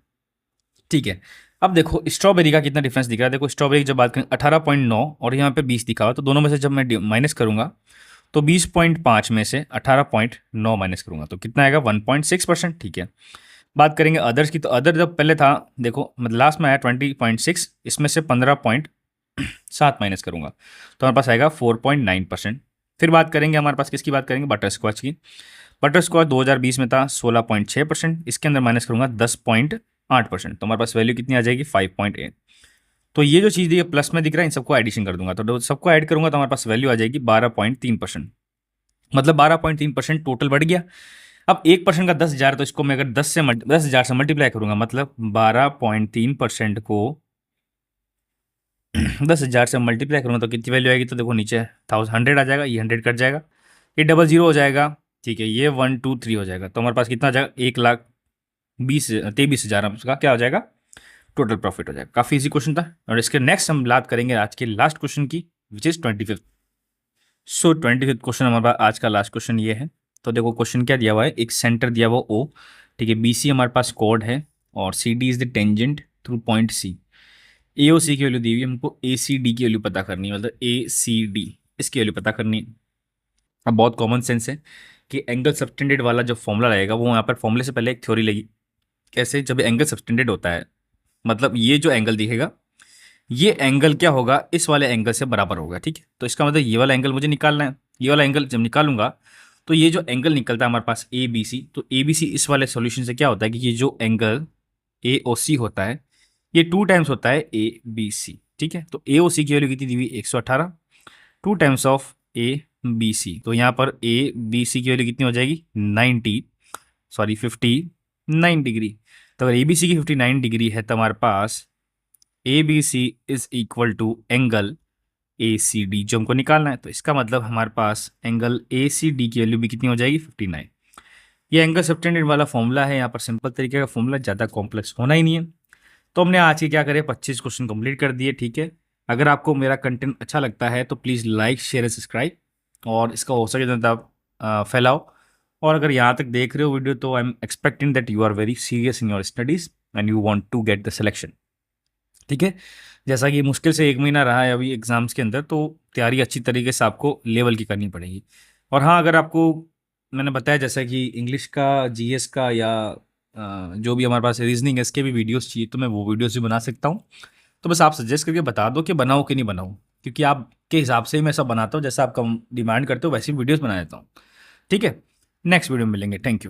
ठीक है। अब देखो स्ट्रॉबेरी का कितना डिफरेंस दिख रहा है, देखो स्ट्रॉबेरी की जब बात करें 18.9 और यहाँ पे 20 दिखा हुआ, तो दोनों में से जब मैं माइनस करूंगा तो 20.5 में से 18.9 माइनस करूंगा तो कितना आएगा 1.6%, ठीक है। बात करेंगे अदर्स की, तो अदर जब पहले था देखो, मतलब लास्ट में आया 20.6, इसमें से 15.7 माइनस करूंगा तो हमारे पास आएगा 4.9%। फिर बात करेंगे हमारे पास किसकी बात करेंगे, बटर स्कॉच की। बटर स्कॉच 2020 में था 16.6%, इसके अंदर माइनस करूंगा 10.8%, तो हमारे पास वैल्यू कितनी आ जाएगी 5.8। तो ये जो चीज़ दी है प्लस में दिख रहा है, इन सबको एडिशन कर दूंगा, तो सबको ऐड करूंगा तो हमारे पास वैल्यू आ जाएगी 12.3%, मतलब 12.3% टोटल बढ़ गया। अब 1% का 10,000, तो इसको मैं अगर 10,000 से मल्टीप्लाई करूंगा, मतलब 12.3% को 10,000 से मल्टीप्लाई करूंगा तो कितनी वैल्यू आएगी, तो देखो नीचे 100 आ जाएगा, ये 100 कट जाएगा, ये 00 हो जाएगा, ठीक है, ये 123 हो जाएगा, तो हमारे पास कितना आ जाएगा 1,23,000 का क्या हो जाएगा टोटल प्रॉफिट हो जाएगा। काफ़ी इजी क्वेश्चन था। और इसके नेक्स्ट हम बात करेंगे आज के लास्ट क्वेश्चन की, which is 25th। So 25th question हमारे पास आज का लास्ट क्वेश्चन ये है। तो देखो क्वेश्चन क्या दिया हुआ है, एक सेंटर दिया हुआ ओ, ठीक है, बी सी हमारे पास कोड है और C D is the tangent through point C. A O C की वैल्यू दी हुई है, हमको ए सी डी की वैल्यू पता करनी है, मतलब ए सी डी इसकी वैल्यू पता करनी है। अब बहुत कॉमन सेंस है कि एंगल सबटेंडेड वाला जो फॉर्मूला रहेगा वो यहाँ पर फॉर्मूले से पहले एक थ्योरी लगी। कैसे, जब एंगल सबटेंडेड होता है मतलब ये जो एंगल दिखेगा, ये एंगल क्या होगा इस वाले एंगल से बराबर होगा, ठीक है। तो इसका मतलब ये वाला एंगल मुझे निकालना है, ये वाला एंगल जब निकालूंगा तो ये जो एंगल निकलता है हमारे पास ए बी सी, तो ए बी सी इस वाले सॉल्यूशन से क्या होता है कि ये जो एंगल ए ओ सी होता है, ये 2 टाइम्स होता है ए बी सी, ठीक है। तो ए और सी की वैल्यू कितनी दी हुई 118, 2 times of A B C, तो यहाँ पर ए बी सी की वैल्यू कितनी हो जाएगी 59 डिग्री। तो अगर ए बी सी की 59 डिग्री है तो हमारे पास A B C is equal to angle A C D जो हमको निकालना है। तो इसका मतलब हमारे पास एंगल ए सी डी की वैल्यू भी कितनी हो जाएगी 59। ये एंगल सब्टेंडेड वाला फॉर्मूला है, यहाँ पर सिंपल तरीके का फॉर्मूला, ज़्यादा कॉम्प्लेक्स होना ही नहीं है। तो हमने आज के क्या करे 25 क्वेश्चन कंप्लीट कर दिए, ठीक है। अगर आपको मेरा कंटेंट अच्छा लगता है तो please like share and subscribe, और इसका हो सके जितना आप फैलाओ। और अगर यहाँ तक देख रहे हो वीडियो तो I am expecting that you are very serious in your studies and you want to get the selection, ठीक है। जैसा कि मुश्किल से 1 महीना रहा है अभी एग्ज़ाम्स के अंदर, तो तैयारी अच्छी तरीके से आपको लेवल की करनी पड़ेगी। और हाँ, अगर आपको मैंने बताया जैसा कि इंग्लिश का, जीएस का, या जो भी हमारे पास रीजनिंग है इसके भी वीडियोस चाहिए तो मैं वो वीडियोस भी बना सकता हूँ। तो बस आप सजेस्ट करके बता दो कि बनाऊँ कि नहीं बनाऊँ, क्योंकि आपके हिसाब से ही मैं सब बनाता हूँ, जैसा आप कम डिमांड करते हो वैसी वीडियोस बना देता हूँ, ठीक है। नेक्स्ट वीडियो में मिलेंगे, थैंक यू।